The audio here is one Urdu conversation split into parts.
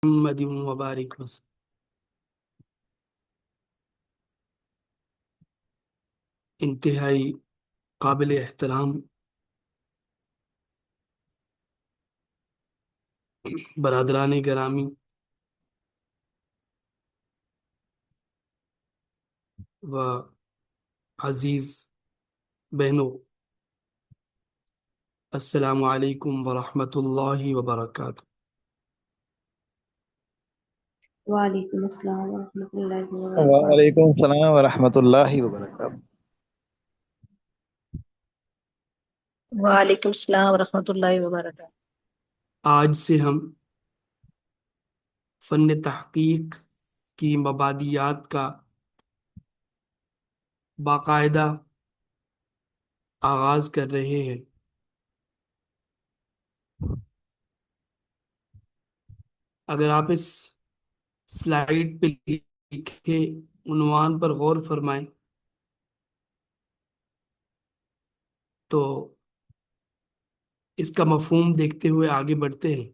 محمد وبارک وسلم۔ انتہائی قابل احترام برادران گرامی و عزیز بہنوں، السلام علیکم ورحمۃ اللہ وبرکاتہ۔ وعلیکم السلام ورحمۃ اللہ وبرکاتہ۔ وعلیکم السلام ورحمۃ اللہ وبرکاتہ۔ وعلیکم السلام ورحمۃ اللہ وبرکاتہ۔ آج سے ہم فن تحقیق کی مبادیات کا باقاعدہ آغاز کر رہے ہیں۔ اگر آپ اس سلائیڈ پہ لکھے عنوان پر غور فرمائیں تو اس کا مفہوم دیکھتے ہوئے آگے بڑھتے ہیں۔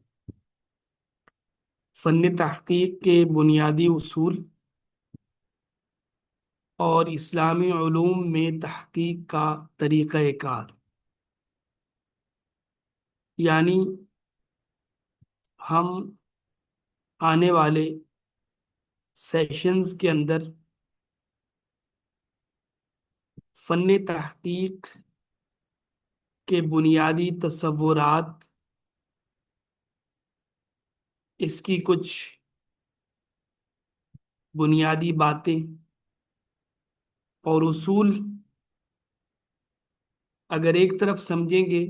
فن تحقیق کے بنیادی اصول اور اسلامی علوم میں تحقیق کا طریقہ کار، یعنی ہم آنے والے سیشنز کے اندر فن تحقیق کے بنیادی تصورات، اس کی کچھ بنیادی باتیں اور اصول اگر ایک طرف سمجھیں گے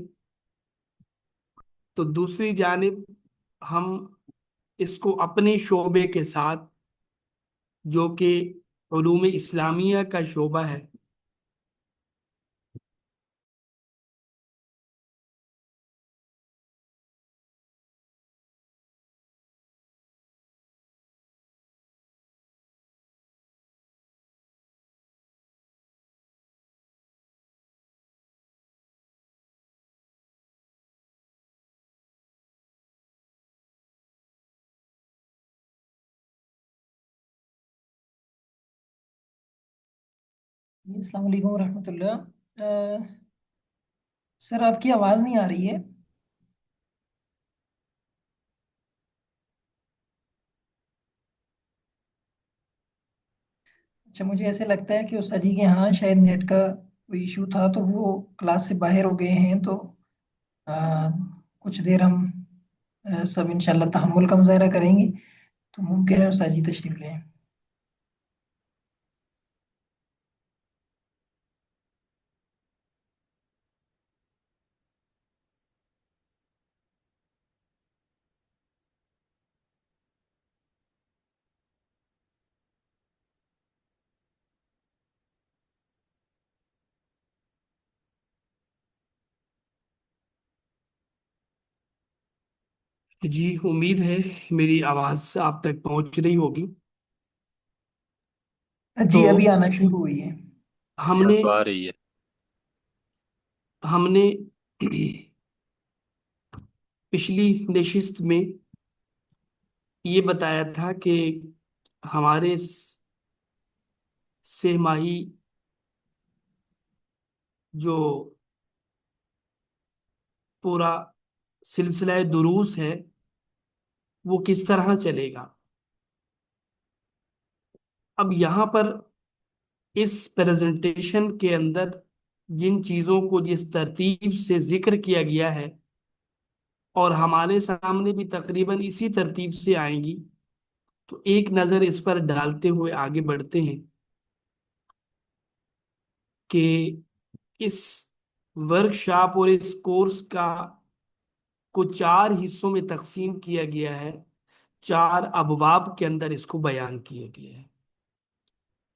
تو دوسری جانب ہم اس کو اپنے شعبے کے ساتھ، جو کہ علوم اسلامیہ کا شعبہ ہے، السلام علیکم ورحمۃ اللہ۔ سر آپ کی آواز نہیں آ رہی ہے۔ اچھا، مجھے ایسے لگتا ہے کہ استاد جی کے ہاں شاید نیٹ کا کوئی ایشو تھا تو وہ کلاس سے باہر ہو گئے ہیں، تو کچھ دیر ہم سب انشاءاللہ تحمل کا مظاہرہ کریں گے، تو ممکن ہے استاد جی تشریف لیں۔ جی امید ہے میری آواز آپ تک پہنچ رہی ہوگی۔ جی تو ابھی آنا شروع ہوئی ہے۔ ہم نے آ رہی ہے۔ ہم نے پچھلی نشست میں یہ بتایا تھا کہ ہمارے سہ ماہی جو پورا سلسلہ دروس ہے وہ کس طرح چلے گا۔ اب یہاں پر اس پریزنٹیشن کے اندر جن چیزوں کو جس ترتیب سے ذکر کیا گیا ہے اور ہمارے سامنے بھی تقریباً اسی ترتیب سے آئیں گی، تو ایک نظر اس پر ڈالتے ہوئے آگے بڑھتے ہیں کہ اس ورکشاپ اور اس کورس کو 4 حصوں میں تقسیم کیا گیا ہے، 4 ابواب کے اندر اس کو بیان کیا گیا ہے۔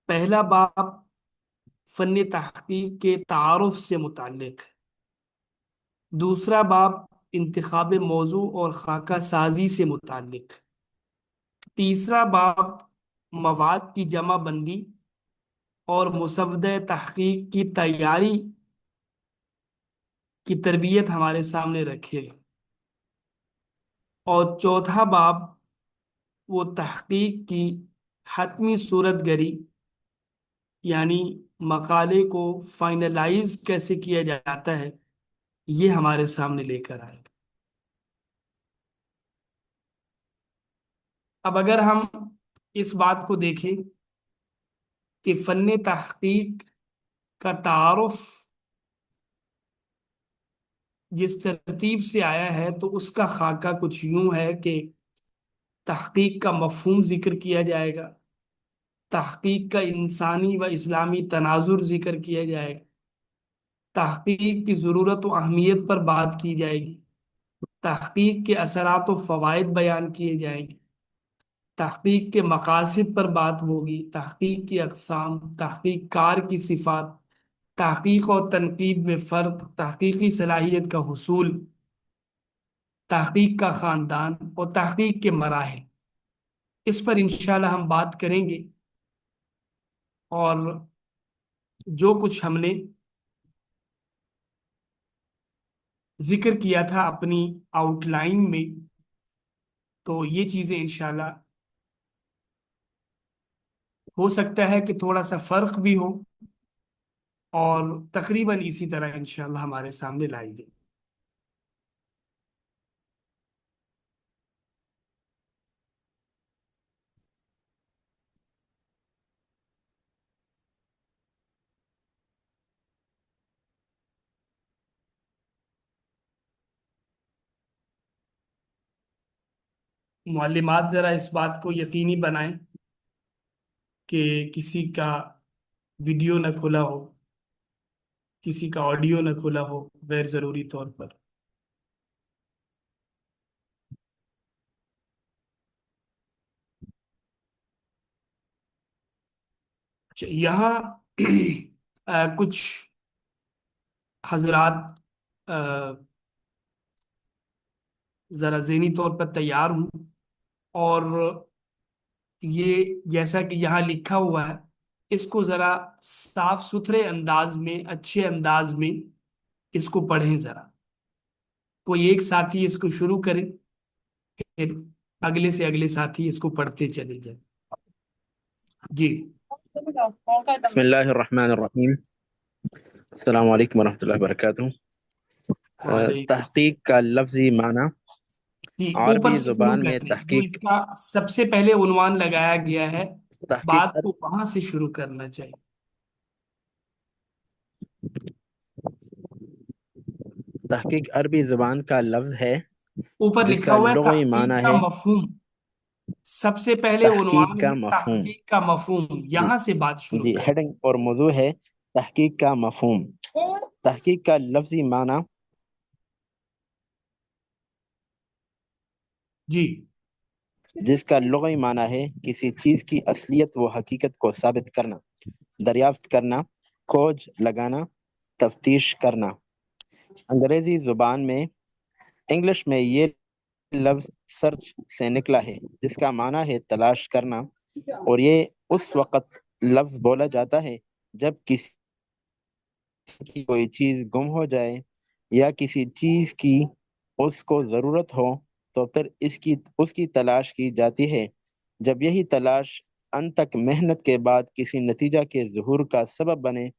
پہلا باب فن تحقیق کے تعارف سے متعلق ہے، دوسرا باب انتخاب موضوع اور خاکہ سازی سے متعلق، تیسرا باب مواد کی جمع بندی اور مسودہ تحقیق کی تیاری کی تربیت ہمارے سامنے رکھے گا، اور چوتھا باب وہ تحقیق کی حتمی صورت گری، یعنی مقالے کو فائنلائز کیسے کیا جاتا ہے، یہ ہمارے سامنے لے کر آئے گا۔ اب اگر ہم اس بات کو دیکھیں کہ فن تحقیق کا تعارف جس ترتیب سے آیا ہے، تو اس کا خاکہ کچھ یوں ہے کہ تحقیق کا مفہوم ذکر کیا جائے گا، تحقیق کا انسانی و اسلامی تناظر ذکر کیا جائے گا، تحقیق کی ضرورت و اہمیت پر بات کی جائے گی، تحقیق کے اثرات و فوائد بیان کیے جائیں گے، تحقیق کے مقاصد پر بات ہوگی، تحقیق کی اقسام، تحقیق کار کی صفات، تحقیق اور تنقید میں فرق، تحقیقی صلاحیت کا حصول، تحقیق کا خاندان اور تحقیق کے مراحل، اس پر انشاءاللہ ہم بات کریں گے۔ اور جو کچھ ہم نے ذکر کیا تھا اپنی آؤٹ لائن میں، تو یہ چیزیں انشاءاللہ ہو سکتا ہے کہ تھوڑا سا فرق بھی ہو، اور تقریباً اسی طرح انشاءاللہ ہمارے سامنے لائی جائے۔ معلمات ذرا اس بات کو یقینی بنائیں کہ کسی کا ویڈیو نہ کھلا ہو، کسی کا آڈیو نہ کھلا ہو غیر ضروری طور پر۔ اچھا، یہاں کچھ حضرات ذرا ذہنی طور پر تیار ہوں، اور یہ جیسا کہ یہاں لکھا ہوا ہے، اس کو ذرا صاف ستھرے انداز میں، اچھے انداز میں اس کو پڑھیں ذرا۔ کوئی ایک ساتھی اس کو شروع کرے، پھر اگلے سے اگلے ساتھی اس کو پڑھتے چلے جائیں۔ جی۔ بسم اللہ الرحمن الرحیم۔ السلام علیکم ورحمۃ اللہ وبرکاتہ۔ وعلیکم۔ تحقیق کا لفظی معنی جی، اوپر عربی سے شروع زبان میں کریں، جو تحقیق اس کا سب سے پہلے عنوان لگایا گیا ہے، تحقیق بات کو وہاں سے شروع کرنا چاہیے۔ تحقیق عربی زبان کا لفظ ہے اوپر جس لکھا کا ہوا ہے لغوی تحقیق معنی کا ہے مفہوم، سب سے پہلے تحقیق عنوان کا ہے مفہوم۔ تحقیق کا مفہوم، جی یہاں سے بات شروع جی، کریں۔ ہیڈنگ اور موضوع ہے تحقیق کا مفہوم۔ تحقیق کا لفظی معنی جی جس کا لغوی معنی ہے کسی چیز کی اصلیت و حقیقت کو ثابت کرنا، دریافت کرنا، کھوج لگانا، تفتیش کرنا۔ انگریزی زبان میں انگلش میں یہ لفظ سرچ سے نکلا ہے، جس کا معنی ہے تلاش کرنا، اور یہ اس وقت لفظ بولا جاتا ہے جب کسی کی کوئی چیز گم ہو جائے یا کسی چیز کی اس کو ضرورت ہو، تو پھر اس کی تلاش کی جاتی ہے۔ جب یہی تلاش ان تک محنت کے بعد کسی نتیجہ کے ظہور کا سبب بنے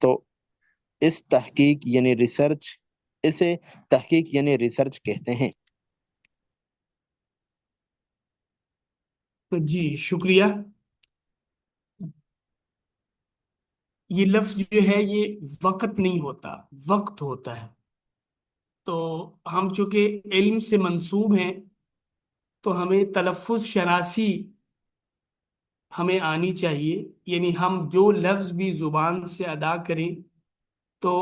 تو اسے تحقیق یعنی ریسرچ کہتے ہیں۔ تو جی شکریہ۔ یہ لفظ جو ہے یہ وقت نہیں ہوتا، وقت ہوتا ہے۔ تو ہم چونکہ علم سے منسوب ہیں، تو ہمیں تلفظ شناسی ہمیں آنی چاہیے، یعنی ہم جو لفظ بھی زبان سے ادا کریں تو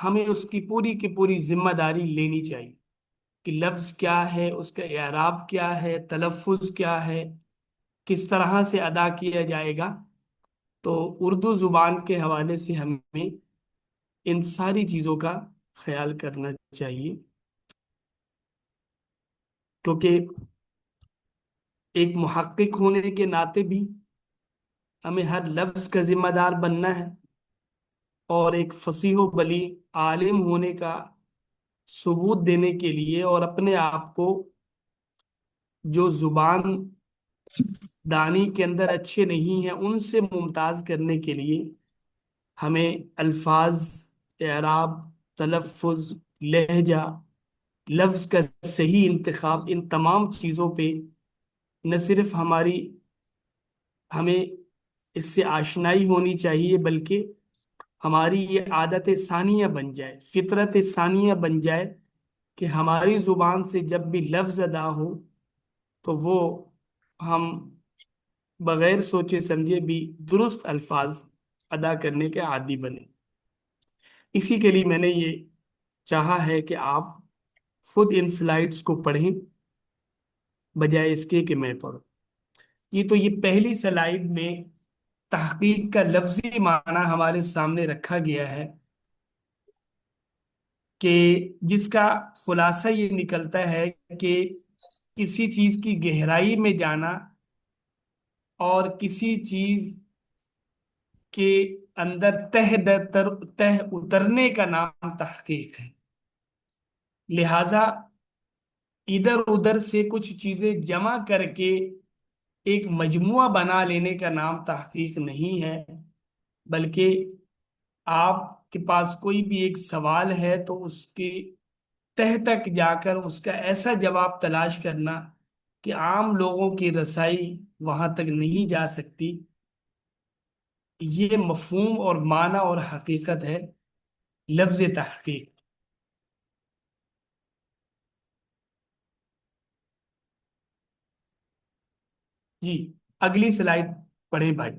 ہمیں اس کی پوری ذمہ داری لینی چاہیے کہ لفظ کیا ہے، اس کا اعراب کیا ہے، تلفظ کیا ہے، کس طرح سے ادا کیا جائے گا۔ تو اردو زبان کے حوالے سے ہمیں ان ساری چیزوں کا خیال کرنا چاہیے، کیونکہ ایک محقق ہونے کے ناطے بھی ہمیں ہر لفظ کا ذمہ دار بننا ہے، اور ایک فصیح و بلیغ عالم ہونے کا ثبوت دینے کے لیے اور اپنے آپ کو جو زبان دانی کے اندر اچھے نہیں ہیں، ان سے ممتاز کرنے کے لیے ہمیں الفاظ، اعراب، تلفظ، لہجہ، لفظ کا صحیح انتخاب، ان تمام چیزوں پہ نہ صرف ہمیں اس سے آشنائی ہونی چاہیے، بلکہ ہماری یہ عادت ثانیہ بن جائے، فطرت ثانیہ بن جائے کہ ہماری زبان سے جب بھی لفظ ادا ہو تو وہ ہم بغیر سوچے سمجھے بھی درست الفاظ ادا کرنے کے عادی بنے۔ اسی کے لیے میں نے یہ چاہا ہے کہ آپ خود ان سلائیڈز کو پڑھیں بجائے اس کے کہ میں پڑھوں۔ یہ پہلی سلائیڈ میں تحقیق کا لفظی معنی ہمارے سامنے رکھا گیا ہے، کہ جس کا خلاصہ یہ نکلتا ہے کہ کسی چیز کی گہرائی میں جانا اور کسی چیز کے اندر تہ اترنے کا نام تحقیق ہے۔ لہذا ادھر ادھر سے کچھ چیزیں جمع کر کے ایک مجموعہ بنا لینے کا نام تحقیق نہیں ہے، بلکہ آپ کے پاس کوئی بھی ایک سوال ہے تو اس کے تہ تک جا کر اس کا ایسا جواب تلاش کرنا کہ عام لوگوں کی رسائی وہاں تک نہیں جا سکتی، یہ مفہوم اور معنی اور حقیقت ہے لفظ تحقیق۔ جی، اگلی سلائیڈ پڑھیں بھائی۔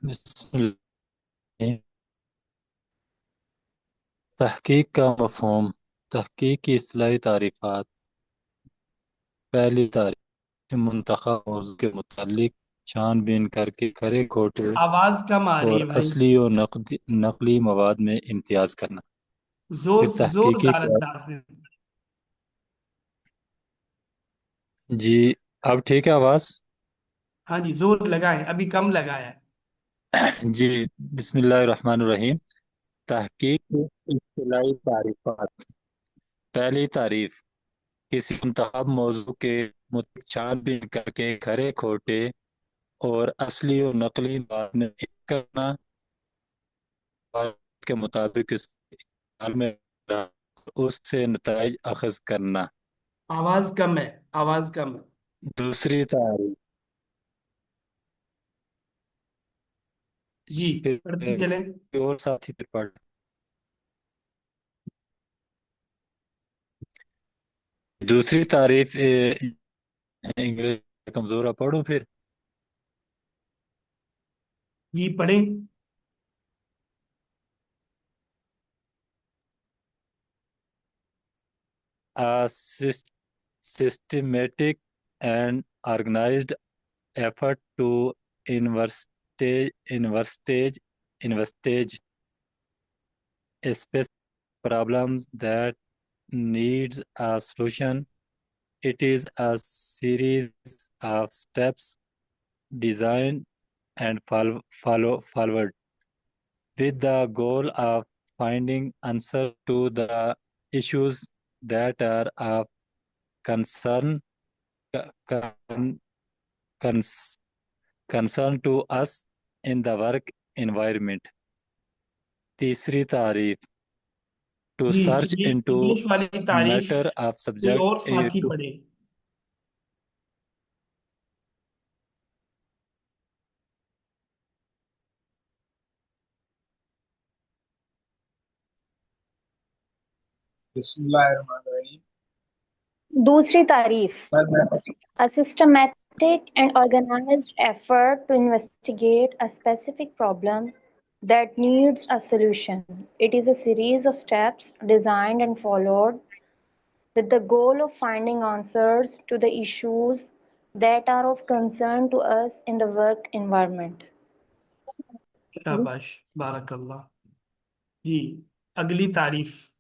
بسم اللہ۔ تحقیق کا مفہوم، تحقیق کی اصطلاحی تعریفات۔ پہلی تعریف، منتخب موضوع کے متعلق چھان بین کر کے کھرے کھوٹے آواز کم آ رہی اور ہے بھائی، اصلی و نقلی مواد میں امتیاز کرنا۔ پھر تحقیقی زوردار انداز میں۔ جی اب ٹھیک ہے آواز؟ ہاں جی، زور لگائیں، ابھی کم لگایا ہے۔ جی بسم اللہ الرحمن الرحیم۔ تحقیق کی اصطلاحی تعریفات۔ پہلی تعریف، کسی منتخب موضوع کے متعلق چھان بین کر کے کھرے کھوٹے اور اصلی و نقلی بات میں کرنا، کے مطابق استعمال میں اس سے نتائج اخذ کرنا۔ آواز کم ہے، آواز کم ہے۔ دوسری تعریف، جی، پڑھتے چلیں۔ پھر اور ساتھی پھر پڑھ۔ دوسری تعریف انگلش کمزور ہے، پڑھوں پھر۔ جی پڑھیں۔ A systematic and organized effort to investigate a specific problem that needs a solution. It is a series of steps designed and followed with the goal of finding answer to the issues that are of concern cons- concern to us in the work environment. تیسری تعریف، to جی، search یہ into انگلش والی تعریف matter of کوئی subject اور ساتھی to پڑھے۔ بسم اللہ الرحمن الرحیم۔ دوسری تعریف، a systematic and organized effort to investigate a specific problem that needs a solution. It is a series of steps designed and followed with the goal of finding answers to the issues that are of concern to us in the work environment. شاباش، بارک اللہ۔ جی، اگلی تعریف۔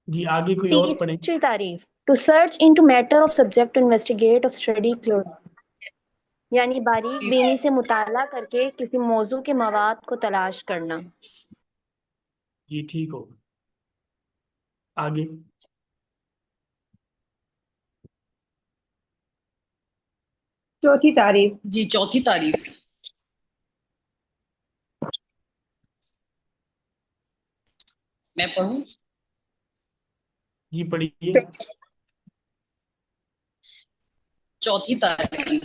جی آگے کوئی اور پڑھیں۔ تیسری تعریف، to search into matter of subject to investigate of study close. یعنی باریک بینی سے مطالعہ کر کے کسی موضوع کے مواد کو تلاش کرنا۔ جی ٹھیک ہو، آگے۔ چوتھی تعریف۔ جی چوتھی تعریف، میں پڑھوں؟ جی پڑھیے۔ چوتھی تعریف،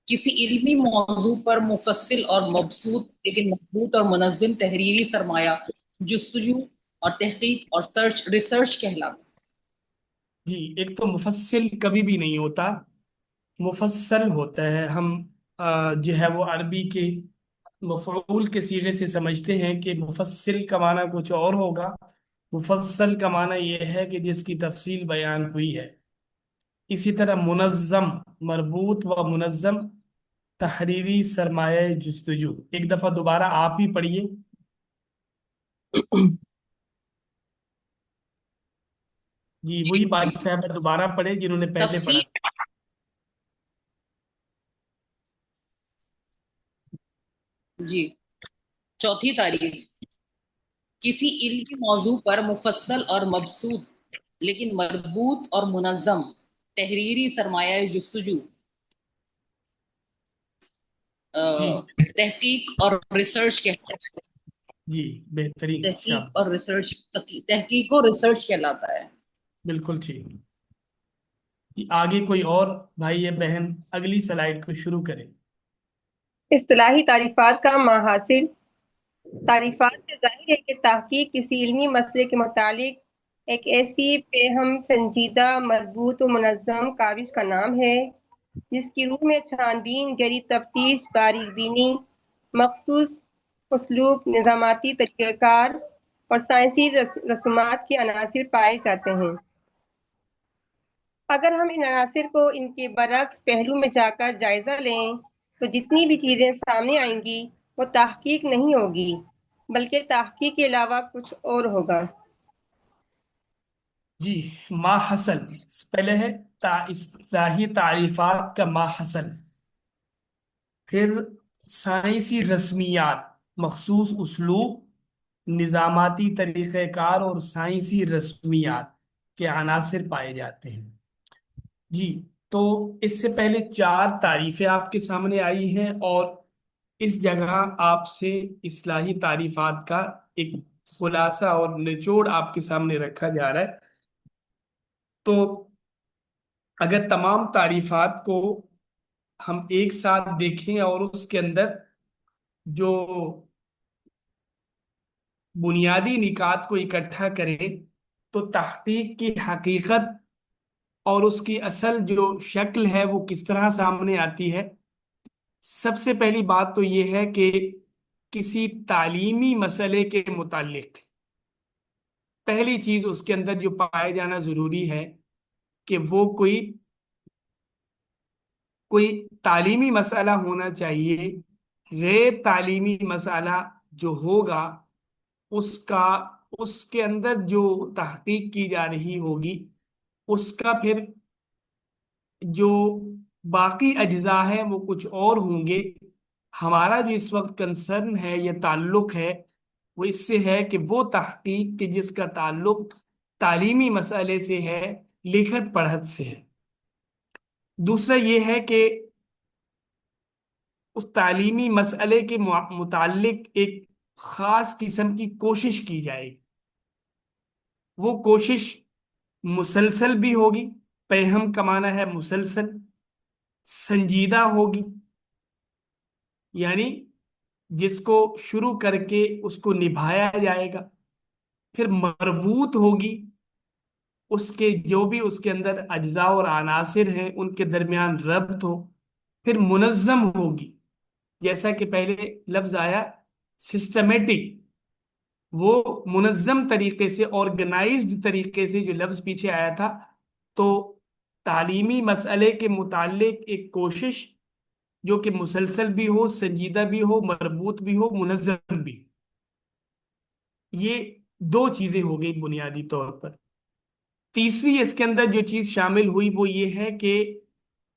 کسی علمی موضوع پر مفصل اور مبسوط لیکن مضبوط اور منظم تحریری سرمایہ جستجو اور تحقیق اور ریسرچ کہلاتا۔ جی ایک تو مفصل کبھی بھی نہیں ہوتا، مفصل ہوتا ہے۔ ہم جو ہے وہ عربی کے مفعول کے صیغے سے سمجھتے ہیں کہ مفصل کا معنی کچھ اور ہوگا، مفصل کا معنی یہ ہے کہ جس کی تفصیل بیان ہوئی ہے۔ اسی طرح منظم، مربوط و منظم تحریری سرمایہ جستجو، ایک دفعہ دوبارہ آپ ہی پڑھیے۔ جی وہی بات صاحب دوبارہ پڑھے جنہوں نے پہلے پڑھا۔ تفصیل، جی چوتھی تعریف، کسی علمی موضوع پر مفصل اور مبسوط لیکن مربوط اور منظم تحریری سرمایہ جستجو، جی تحقیق اور ریسرچ جی بہترین، شاباش، تحقیق اور ریسرچ کہلاتا ہے۔ بالکل ٹھیک۔ جی آگے کوئی اور بھائی یا بہن اگلی سلائیڈ کو شروع کریں۔ اصطلاحی تعریفات کا ماحصل۔ تعریفات سے ظاہر ہے کہ تحقیق کسی علمی مسئلے کے متعلق ایک ایسی فہم سنجیدہ، مربوط و منظم کاوش کا نام ہے جس کی روح میں چھان بین، گہری تفتیش، باریک بینی، مخصوص اسلوب، نظاماتی طریقہ کار اور سائنسی رسومات کے عناصر پائے جاتے ہیں۔ اگر ہم ان عناصر کو ان کے برعکس پہلو میں جا کر جائزہ لیں تو جتنی بھی چیزیں سامنے آئیں گی وہ تحقیق نہیں ہوگی، بلکہ تحقیق کے علاوہ کچھ اور ہوگا۔ جی ماحصل پہلے ہے اصطلاحی تعریفات کا ماحصل، پھر سائنسی رسمیات، مخصوص اسلوب، نظاماتی طریقہ کار اور سائنسی رسمیات کے عناصر پائے جاتے ہیں۔ جی تو اس سے پہلے 4 تعریفیں آپ کے سامنے آئی ہیں، اور اس جگہ آپ سے اصطلاحی تعریفات کا ایک خلاصہ اور نچوڑ آپ کے سامنے رکھا جا رہا ہے۔ تو اگر تمام تعریفات کو ہم ایک ساتھ دیکھیں اور اس کے اندر جو بنیادی نکات کو اکٹھا کریں تو تحقیق کی حقیقت اور اس کی اصل جو شکل ہے وہ کس طرح سامنے آتی ہے۔ سب سے پہلی بات تو یہ ہے کہ کسی تعلیمی مسئلے کے متعلق پہلی چیز اس کے اندر جو پائے جانا ضروری ہے کہ وہ کوئی تعلیمی مسئلہ ہونا چاہیے۔ غیر تعلیمی مسئلہ جو ہوگا اس کے اندر جو تحقیق کی جا رہی ہوگی اس کا پھر جو باقی اجزاء ہیں وہ کچھ اور ہوں گے۔ ہمارا جو اس وقت کنسرن ہے یا تعلق ہے وہ اس سے ہے کہ وہ تحقیق کہ جس کا تعلق تعلیمی مسئلے سے ہے، لکھت پڑھت سے ہے۔ دوسرا یہ ہے کہ اس تعلیمی مسئلے کے متعلق ایک خاص قسم کی کوشش کی جائے، وہ کوشش مسلسل بھی ہوگی، پیہم کا معنی ہے مسلسل، سنجیدہ ہوگی، یعنی جس کو شروع کر کے اس کو نبھایا جائے گا، پھر مربوط ہوگی، اس کے جو بھی اس کے اندر اجزاء اور عناصر ہیں ان کے درمیان ربط ہو، پھر منظم ہوگی، جیسا کہ پہلے لفظ آیا سسٹمیٹک، وہ منظم طریقے سے، آرگنائزڈ طریقے سے جو لفظ پیچھے آیا تھا۔ تو تعلیمی مسئلے کے متعلق ایک کوشش جو کہ مسلسل بھی ہو، سنجیدہ بھی ہو، مربوط بھی ہو، منظم بھی، یہ 2 چیزیں ہو گئی بنیادی طور پر۔ تیسری اس کے اندر جو چیز شامل ہوئی وہ یہ ہے کہ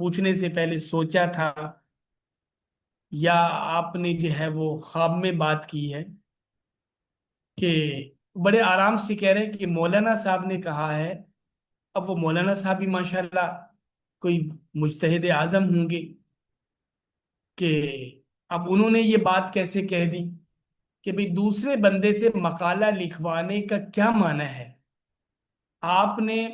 پوچھنے سے پہلے سوچا تھا، یا آپ نے جو ہے وہ خواب میں بات کی ہے؟ کہ بڑے آرام سے کہہ رہے ہیں کہ مولانا صاحب نے کہا ہے. اب وہ مولانا صاحب بھی ماشاءاللہ کوئی مجتہد اعظم ہوں گے، کہ اب انہوں نے یہ بات کیسے کہہ دی کہ بھئی دوسرے بندے سے مقالہ لکھوانے کا کیا معنی ہے؟ آپ نے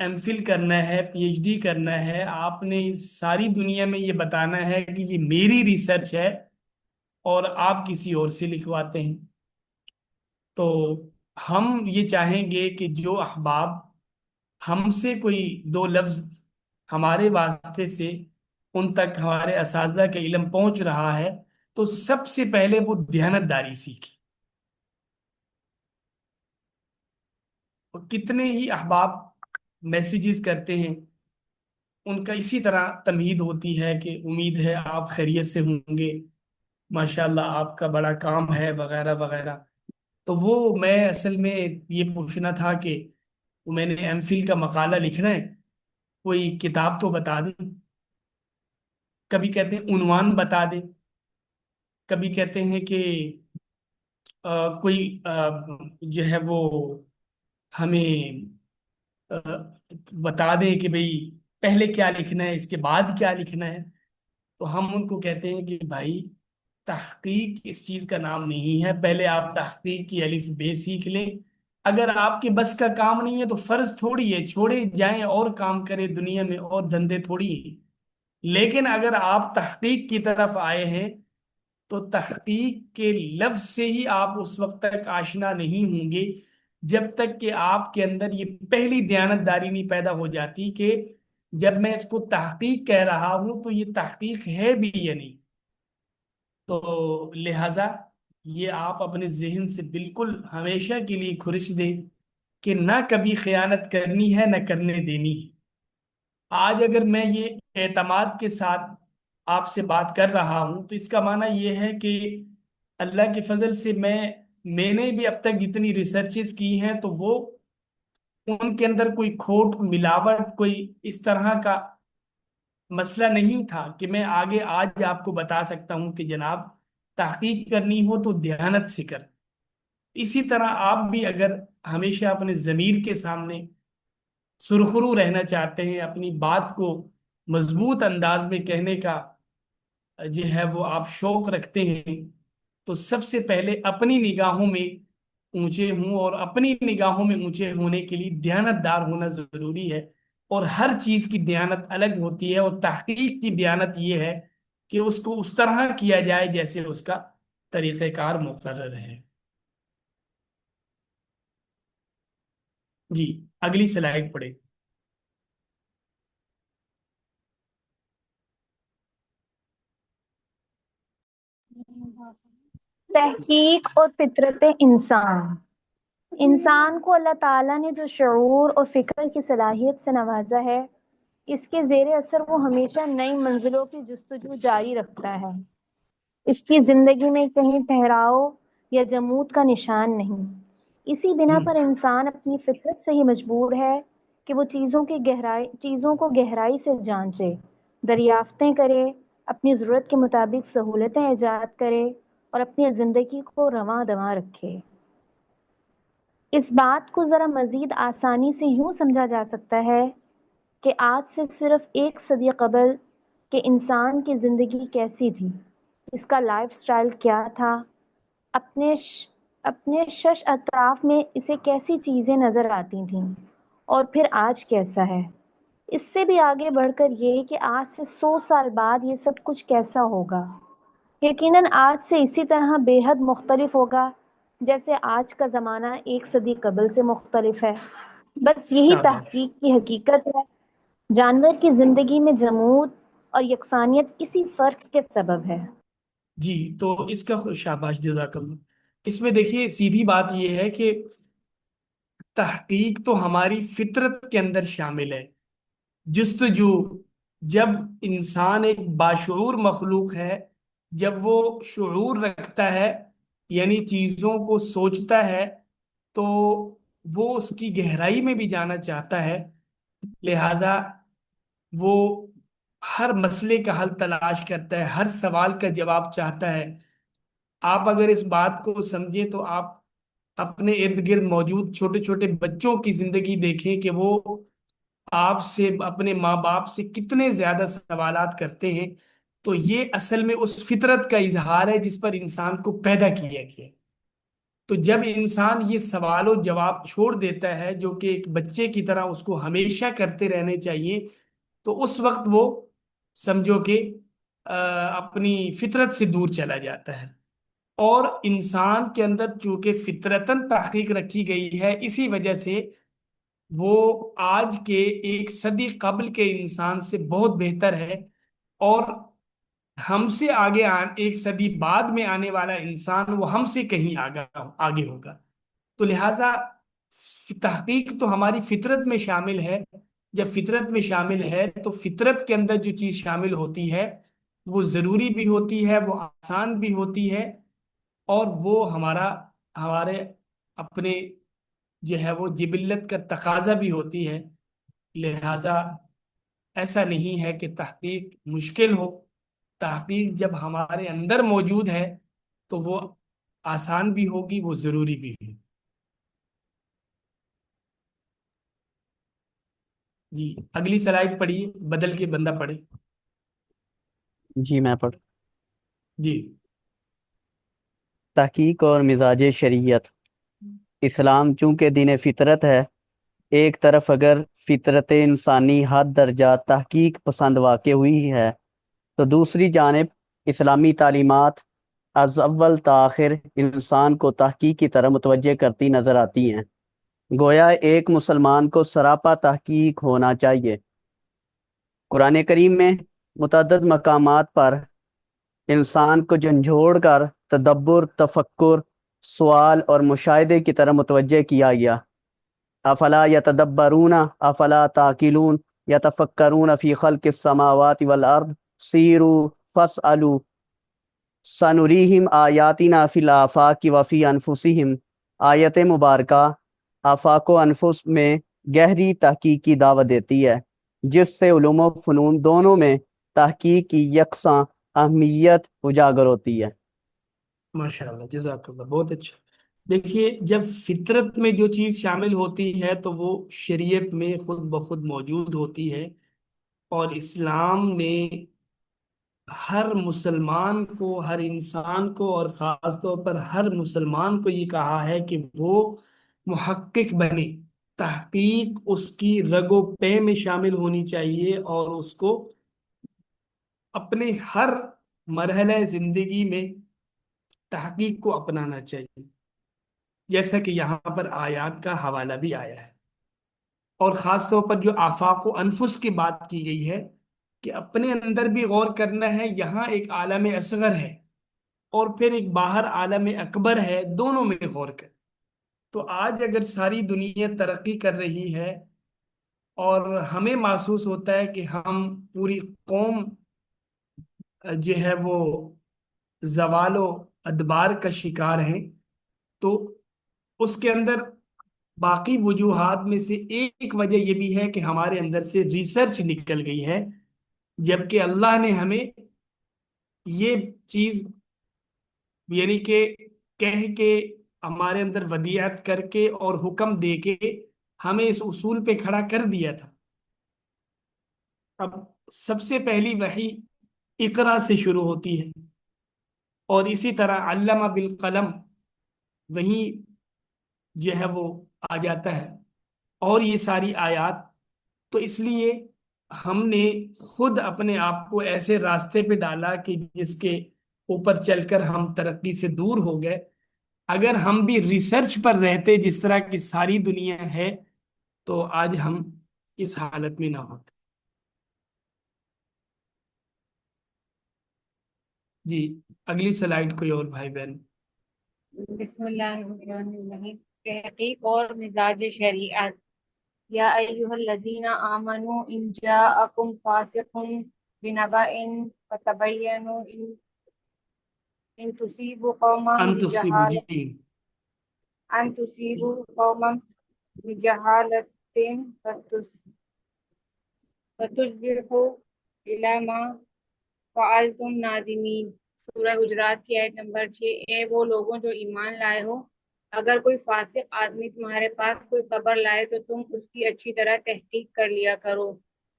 ایم فل کرنا ہے، پی ایچ ڈی کرنا ہے، آپ نے ساری دنیا میں یہ بتانا ہے کہ یہ میری ریسرچ ہے، اور آپ کسی اور سے لکھواتے ہیں. تو ہم یہ چاہیں گے کہ جو احباب ہم سے کوئی دو لفظ ہمارے واسطے سے ان تک ہمارے اساتذہ کا علم پہنچ رہا ہے، تو سب سے پہلے وہ دیانت داری سیکھی. اور کتنے ہی احباب میسیجز کرتے ہیں، ان کا اسی طرح تمہید ہوتی ہے کہ امید ہے آپ خیریت سے ہوں گے، ماشاءاللہ آپ کا بڑا کام ہے، وغیرہ وغیرہ. تو وہ میں اصل میں یہ پوچھنا تھا کہ میں نے ایم فل کا مقالہ لکھنا ہے، کوئی کتاب تو بتا دیں. کبھی کہتے ہیں عنوان بتا دیں، کبھی کہتے ہیں کہ کوئی جو ہے وہ ہمیں آ، بتا دیں کہ بھئی پہلے کیا لکھنا ہے، اس کے بعد کیا لکھنا ہے. تو ہم ان کو کہتے ہیں کہ بھائی تحقیق اس چیز کا نام نہیں ہے. پہلے آپ تحقیق کی الف بے سیکھ لیں. اگر آپ کے بس کا کام نہیں ہے تو فرض تھوڑی ہے چھوڑے جائیں اور کام کرے دنیا میں، اور دھندے تھوڑی ہیں. لیکن اگر آپ تحقیق کی طرف آئے ہیں تو تحقیق کے لفظ سے ہی آپ اس وقت تک آشنا نہیں ہوں گے جب تک کہ آپ کے اندر یہ پہلی دیانت داری نہیں پیدا ہو جاتی کہ جب میں اس کو تحقیق کہہ رہا ہوں تو یہ تحقیق ہے بھی یا نہیں. تو لہذا یہ آپ اپنے ذہن سے بالکل ہمیشہ کے لیے خرش دیں کہ نہ کبھی خیانت کرنی ہے نہ کرنے دینی ہے. آج اگر میں یہ اعتماد کے ساتھ آپ سے بات کر رہا ہوں تو اس کا معنی یہ ہے کہ اللہ کے فضل سے میں نے بھی اب تک جتنی ریسرچز کی ہیں تو وہ ان کے اندر کوئی کھوٹ، ملاوٹ، کوئی اس طرح کا مسئلہ نہیں تھا کہ میں آگے آج آپ کو بتا سکتا ہوں کہ جناب تحقیق کرنی ہو تو دیانت سے کر. اسی طرح آپ بھی اگر ہمیشہ اپنے ضمیر کے سامنے سرخرو رہنا چاہتے ہیں، اپنی بات کو مضبوط انداز میں کہنے کا جو ہے وہ آپ شوق رکھتے ہیں، تو سب سے پہلے اپنی نگاہوں میں اونچے ہوں، اور اپنی نگاہوں میں اونچے ہونے کے لیے دیانت دار ہونا ضروری ہے. اور ہر چیز کی دیانت الگ ہوتی ہے، اور تحقیق کی دیانت یہ ہے کہ اس کو اس طرح کیا جائے جیسے اس کا طریقہ کار مقرر ہے. جی اگلی سلائیڈ پڑے. تحقیق اور فطرت انسان کو اللہ تعالیٰ نے جو شعور اور فکر کی صلاحیت سے نوازا ہے، اس کے زیر اثر وہ ہمیشہ نئی منزلوں کی جستجو جاری رکھتا ہے. اس کی زندگی میں کہیں ٹھہراؤ یا جمود کا نشان نہیں. اسی بنا پر انسان اپنی فطرت سے ہی مجبور ہے کہ وہ چیزوں کو گہرائی سے جانچے، دریافتیں کرے، اپنی ضرورت کے مطابق سہولتیں ایجاد کرے اور اپنی زندگی کو رواں دواں رکھے. اس بات کو ذرا مزید آسانی سے یوں سمجھا جا سکتا ہے کہ آج سے صرف 1 صدی قبل کہ انسان کی زندگی کیسی تھی، اس کا لائف سٹائل کیا تھا، اپنے شش اطراف میں اسے کیسی چیزیں نظر آتی تھیں، اور پھر آج کیسا ہے. اس سے بھی آگے بڑھ کر یہ کہ آج سے 100 سال بعد یہ سب کچھ کیسا ہوگا. یقیناً آج سے اسی طرح بے حد مختلف ہوگا جیسے آج کا زمانہ 1 صدی قبل سے مختلف ہے. بس یہی شاباش. تحقیق کی حقیقت ہے. جانور کی زندگی میں جمود اور یکسانیت اسی فرق کے سبب ہے. جی تو اس کا شاباش، جزاک اللہ. اس میں دیکھیے سیدھی بات یہ ہے کہ تحقیق تو ہماری فطرت کے اندر شامل ہے. جستجو، جب انسان ایک باشعور مخلوق ہے، جب وہ شعور رکھتا ہے یعنی چیزوں کو سوچتا ہے، تو وہ اس کی گہرائی میں بھی جانا چاہتا ہے. لہذا وہ ہر مسئلے کا حل تلاش کرتا ہے، ہر سوال کا جواب چاہتا ہے۔ آپ اگر اس بات کو سمجھیں تو آپ اپنے ارد گرد موجود چھوٹے چھوٹے بچوں کی زندگی دیکھیں کہ وہ آپ سے، اپنے ماں باپ سے کتنے زیادہ سوالات کرتے ہیں۔ تو یہ اصل میں اس فطرت کا اظہار ہے جس پر انسان کو پیدا کیا گیا ہے۔ تو جب انسان یہ سوال و جواب چھوڑ دیتا ہے جو کہ ایک بچے کی طرح اس کو ہمیشہ کرتے رہنے چاہیے، تو اس وقت وہ سمجھو کہ اپنی فطرت سے دور چلا جاتا ہے۔ اور انسان کے اندر چونکہ فطرتاً تحقیق رکھی گئی ہے، اسی وجہ سے وہ آج کے ایک صدی قبل کے انسان سے بہت بہتر ہے، اور ہم سے آگے ایک صدی بعد میں آنے والا انسان وہ ہم سے کہیں آگے ہوگا۔ تو لہٰذا تحقیق تو ہماری فطرت میں شامل ہے۔ جب فطرت میں شامل ہے تو فطرت کے اندر جو چیز شامل ہوتی ہے وہ ضروری بھی ہوتی ہے، وہ آسان بھی ہوتی ہے، اور وہ ہمارے اپنے جو ہے وہ جبلت کا تقاضا بھی ہوتی ہے۔ لہذا ایسا نہیں ہے کہ تحقیق مشکل ہو، تحقیق جب ہمارے اندر موجود ہے تو وہ آسان بھی ہوگی، وہ ضروری بھی ہوگی۔ جی اگلی سلائیڈ پڑھیے، بدل کے بندہ پڑھے۔ جی میں پڑھ جی تحقیق اور مزاج شریعت۔ اسلام چونکہ دین فطرت ہے، ایک طرف اگر فطرت انسانی حد درجہ تحقیق پسند واقع ہوئی ہے تو دوسری جانب اسلامی تعلیمات از اول تاخر انسان کو تحقیق کی طرح متوجہ کرتی نظر آتی ہیں۔ گویا ایک مسلمان کو سراپا تحقیق ہونا چاہیے۔ قرآن کریم میں متعدد مقامات پر انسان کو جھنجھوڑ کر تدبر، تفکر، سوال اور مشاہدے کی طرح متوجہ کیا گیا۔ افلا یتدبرون افلا تعقلون یتفکرون فی خلق السماوات والارض سیروا فاسألوا سنریہم آیاتنا فی الآفاق وفی انفسہم۔ آیت مبارکہ آفاق و انفس میں گہری تحقیق کی دعوت دیتی ہے، جس سے علوم و فنون دونوں میں تحقیق کی یکساں اہمیت اجاگر ہوتی ہے۔ ماشاء اللہ، جزاک اللہ، بہت اچھا۔ دیکھیے جب فطرت میں جو چیز شامل ہوتی ہے تو وہ شریعت میں خود بخود موجود ہوتی ہے، اور اسلام نے ہر مسلمان کو، ہر انسان کو، اور خاص طور پر ہر مسلمان کو یہ کہا ہے کہ وہ محقق بنے۔ تحقیق اس کی رگ و پے میں شامل ہونی چاہیے، اور اس کو اپنے ہر مرحلہ زندگی میں تحقیق کو اپنانا چاہیے، جیسا کہ یہاں پر آیات کا حوالہ بھی آیا ہے۔ اور خاص طور پر جو آفاق و انفس کی بات کی گئی ہے کہ اپنے اندر بھی غور کرنا ہے، یہاں ایک عالم اصغر ہے اور پھر ایک باہر عالم اکبر ہے، دونوں میں غور کر۔ تو آج اگر ساری دنیا ترقی کر رہی ہے اور ہمیں محسوس ہوتا ہے کہ ہم پوری قوم جو ہے وہ زوال و ادبار کا شکار ہیں، تو اس کے اندر باقی وجوہات میں سے ایک وجہ یہ بھی ہے کہ ہمارے اندر سے ریسرچ نکل گئی ہے، جبکہ اللہ نے ہمیں یہ چیز یعنی کہ کہہ کے، ہمارے اندر ودیعت کر کے اور حکم دے کے ہمیں اس اصول پہ کھڑا کر دیا تھا۔ اب سب سے پہلی وحی اقرا سے شروع ہوتی ہے، اور اسی طرح علامہ بالقلم وہیں جو ہے وہ آ جاتا ہے، اور یہ ساری آیات۔ تو اس لیے ہم نے خود اپنے آپ کو ایسے راستے پہ ڈالا کہ جس کے اوپر چل کر ہم ترقی سے دور ہو گئے۔ اگر ہم بھی ریسرچ پر رہتے جس طرح کی ساری دنیا ہے تو آج ہم اس حالت میں نہ ہوتے۔ جی اگلی سلائیڈ کوئی اور بھائی بہن۔ بسم اللہ الرحمن الرحیم۔ تحقیق اور مزاج شریعت۔ یا ایہا الذین آمنوا ان جاءکم فاسق بنبأ فتبینوا ان تصیبوا قوما انتصیبو، بجہالة جی ان تصیبوا قوما بجہالة فتصبحوا الا ما فعلتم نادمین۔ سورہ حجرات کی آیت نمبر 6۔ اے وہ لوگوں جو ایمان لائے ہو، اگر کوئی فاسق آدمی تمہارے پاس کوئی خبر لائے تو تم اس کی اچھی طرح تحقیق کر لیا کرو،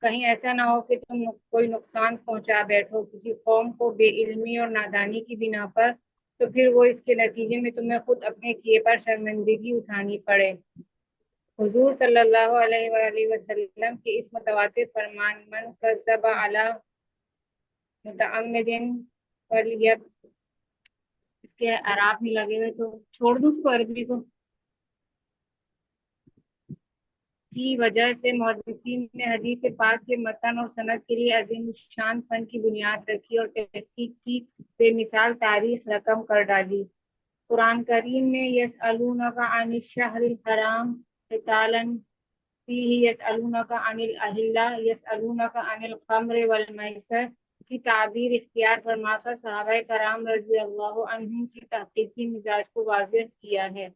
کہیں ایسا نہ ہو کہ تم کوئی نقصان پہنچا بیٹھو کسی قوم کو بے علمی اور نادانی کی بنا پر، تو پھر وہ اس کے نتیجے میں تمہیں خود اپنے کیے پر شرمندگی اٹھانی پڑے۔ حضور صلی اللہ علیہ وآلہ وسلم کے اس متواتر فرمان من کذب علی متعمد فلیب، اس کے اعراب نہیں لگے ہوئے تو چھوڑ دوں اس کو عربی کو، کی وجہ سے محدثین نے حدیث پاک کے متن اور سند کے لیے عظیم الشان فن کی بنیاد رکھی اور تحقیق کی بے مثال تاریخ رقم کر ڈالی۔ قرآن کریم نے یسألونک عن الشہر الحرام قتالا فیہ یسألونک عن الأہلہ یسألونک عن الخمر والمیسر کی تعبیر اختیار فرما کر صحابہ کرام رضی اللہ عنہم کی تحقیقی مزاج کو واضح کیا ہے۔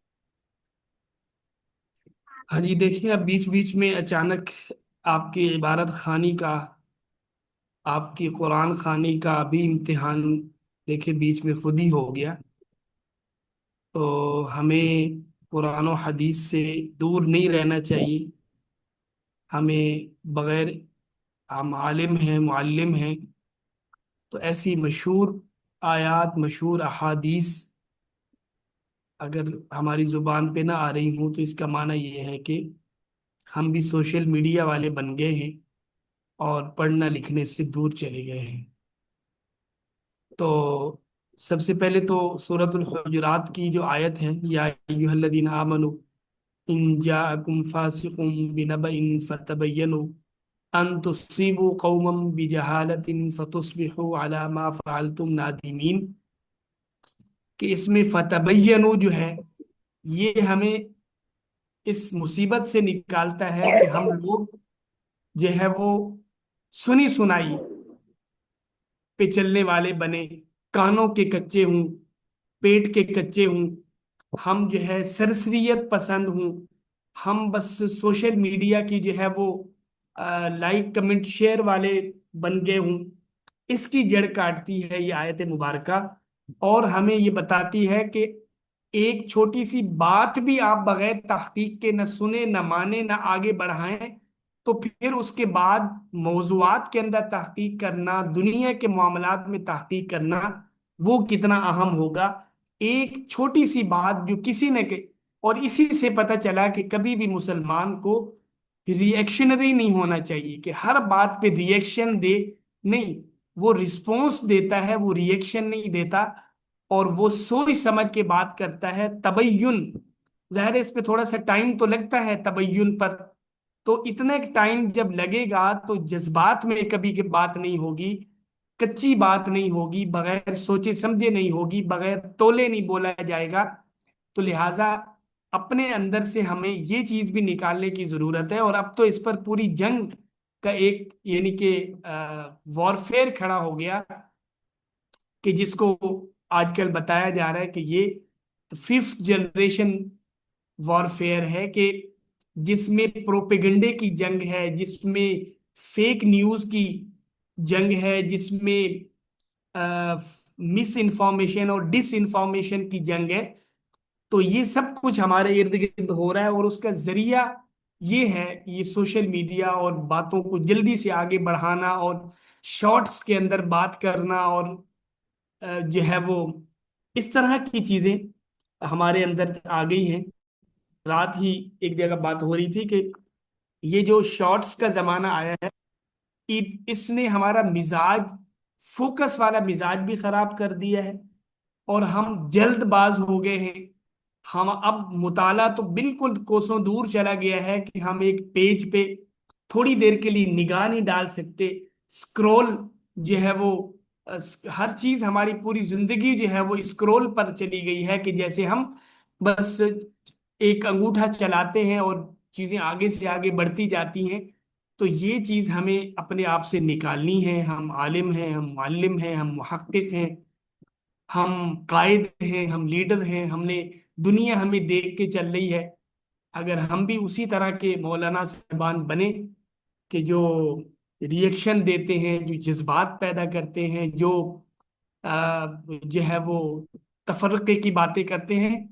ہاں جی، دیکھیں اب بیچ بیچ میں اچانک آپ کی عبارت خوانی کا، آپ کی قرآن خوانی کا بھی امتحان دیکھیں بیچ میں خود ہی ہو گیا۔ تو ہمیں قرآن و حدیث سے دور نہیں رہنا چاہیے، ہمیں بغیر، ہم عالم ہیں معلم ہیں تو ایسی مشہور آیات مشہور احادیث اگر ہماری زبان پہ نہ آ رہی ہوں تو اس کا معنی یہ ہے کہ ہم بھی سوشل میڈیا والے بن گئے ہیں اور پڑھنا لکھنے سے دور چلے گئے ہیں۔ تو سب سے پہلے تو سورۃ الحجرات کی جو آیت ہے، یا ایھا الذین آمنوا ان جاءکم فاسق بنبأ فتبینوا ان تصیبوا قوما بجہالۃ فتصبحوا علی ما فعلتم نادمین، کہ اس میں فتبینوا جو ہے یہ ہمیں اس مصیبت سے نکالتا ہے کہ ہم لوگ جو ہے وہ سنی سنائی پہ چلنے والے بنے، کانوں کے کچے ہوں، پیٹ کے کچے ہوں، ہم جو ہے سرسریت پسند ہوں، ہم بس سوشل میڈیا کی جو ہے وہ لائک کمنٹ شیئر والے بن گئے ہوں۔ اس کی جڑ کاٹتی ہے یہ آیت مبارکہ، اور ہمیں یہ بتاتی ہے کہ ایک چھوٹی سی بات بھی آپ بغیر تحقیق کے نہ سنیں نہ مانیں نہ آگے بڑھائیں، تو پھر اس کے بعد موضوعات کے اندر تحقیق کرنا، دنیا کے معاملات میں تحقیق کرنا وہ کتنا اہم ہوگا۔ ایک چھوٹی سی بات جو کسی نے کہ، اور اسی سے پتہ چلا کہ کبھی بھی مسلمان کو ری ایکشنری نہیں ہونا چاہیے کہ ہر بات پہ ری ایکشن دے، نہیں، وہ رسپونس دیتا ہے، وہ ری ایکشن نہیں دیتا، اور وہ سوچ سمجھ کے بات کرتا ہے۔ تبین، ظاہر ہے اس پہ تھوڑا سا ٹائم تو لگتا ہے تبین پر، تو اتنا ٹائم جب لگے گا تو جذبات میں کبھی کی بات نہیں ہوگی، کچی بات نہیں ہوگی، بغیر سوچے سمجھے نہیں ہوگی، بغیر تولے نہیں بولا جائے گا۔ تو لہٰذا اپنے اندر سے ہمیں یہ چیز بھی نکالنے کی ضرورت ہے، اور اب تو اس پر پوری جنگ کا ایک یعنی کہ وارفیئر کھڑا ہو گیا، کہ جس کو آج کل بتایا جا رہا ہے کہ یہ 5th جنریشن وارفیئر ہے، کہ جس میں پروپیگنڈے کی جنگ ہے، جس میں فیک نیوز کی جنگ ہے، جس میں مس انفارمیشن اور ڈس انفارمیشن کی جنگ ہے۔ تو یہ سب کچھ ہمارے ارد گرد ہو رہا ہے، اور اس کا ذریعہ یہ ہے، یہ سوشل میڈیا اور باتوں کو جلدی سے آگے بڑھانا اور شارٹس کے اندر بات کرنا، اور جو ہے وہ اس طرح کی چیزیں ہمارے اندر آ گئی ہیں۔ رات ہی ایک جگہ بات ہو رہی تھی کہ یہ جو شارٹس کا زمانہ آیا ہے، اس نے ہمارا مزاج، فوکس والا مزاج بھی خراب کر دیا ہے، اور ہم جلد باز ہو گئے ہیں۔ ہم اب مطالعہ تو بالکل کوسوں دور چلا گیا ہے کہ ہم ایک پیج پہ تھوڑی دیر کے لیے نگاہ نہیں ڈال سکتے۔ اسکرول جو ہے وہ ہر چیز، ہماری پوری زندگی جو ہے وہ اسکرول پر چلی گئی ہے، کہ جیسے ہم بس ایک انگوٹھا چلاتے ہیں اور چیزیں آگے سے آگے بڑھتی جاتی ہیں۔ تو یہ چیز ہمیں اپنے آپ سے نکالنی ہے۔ ہم عالم ہیں، ہم معلم ہیں، ہم محقق ہیں، ہم قائد ہیں، ہم لیڈر ہیں، ہم نے دنیا ہمیں دیکھ کے چل رہی ہے۔ اگر ہم بھی اسی طرح کے مولانا صاحبان بنے کہ جو ریئیکشن دیتے ہیں، جو جذبات پیدا کرتے ہیں، جو ہے وہ تفرقے کی باتیں کرتے ہیں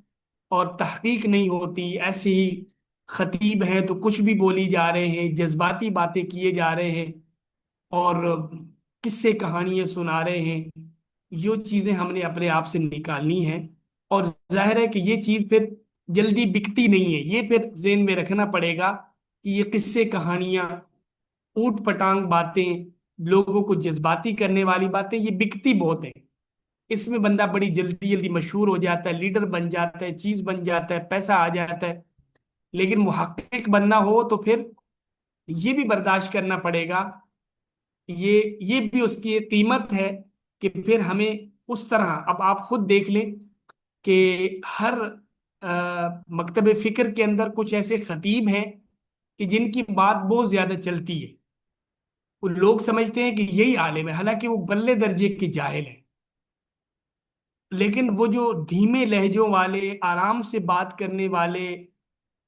اور تحقیق نہیں ہوتی، ایسے ہی خطیب ہیں تو کچھ بھی بولی جا رہے ہیں، جذباتی باتیں کیے جا رہے ہیں اور قصے کہانیاں سنا رہے ہیں، یہ چیزیں ہم نے اپنے آپ سے نکالنی ہیں۔ اور ظاہر ہے کہ یہ چیز پھر جلدی بکتی نہیں ہے، یہ پھر ذہن میں رکھنا پڑے گا کہ یہ قصے کہانیاں، اوٹ پٹانگ باتیں، لوگوں کو جذباتی کرنے والی باتیں، یہ بکتی بہت ہیں۔ اس میں بندہ بڑی جلدی جلدی مشہور ہو جاتا ہے، لیڈر بن جاتا ہے، چیز بن جاتا ہے، پیسہ آ جاتا ہے۔ لیکن محقق بننا ہو تو پھر یہ بھی برداشت کرنا پڑے گا، یہ بھی اس کی ایک قیمت ہے کہ پھر ہمیں اس طرح، اب آپ خود دیکھ لیں کہ ہر مکتب فکر کے اندر کچھ ایسے خطیب ہیں کہ جن کی بات بہت زیادہ چلتی ہے، وہ لوگ سمجھتے ہیں کہ یہی عالم ہے، حالانکہ وہ بلے درجے کے جاہل ہیں۔ لیکن وہ جو دھیمے لہجوں والے، آرام سے بات کرنے والے،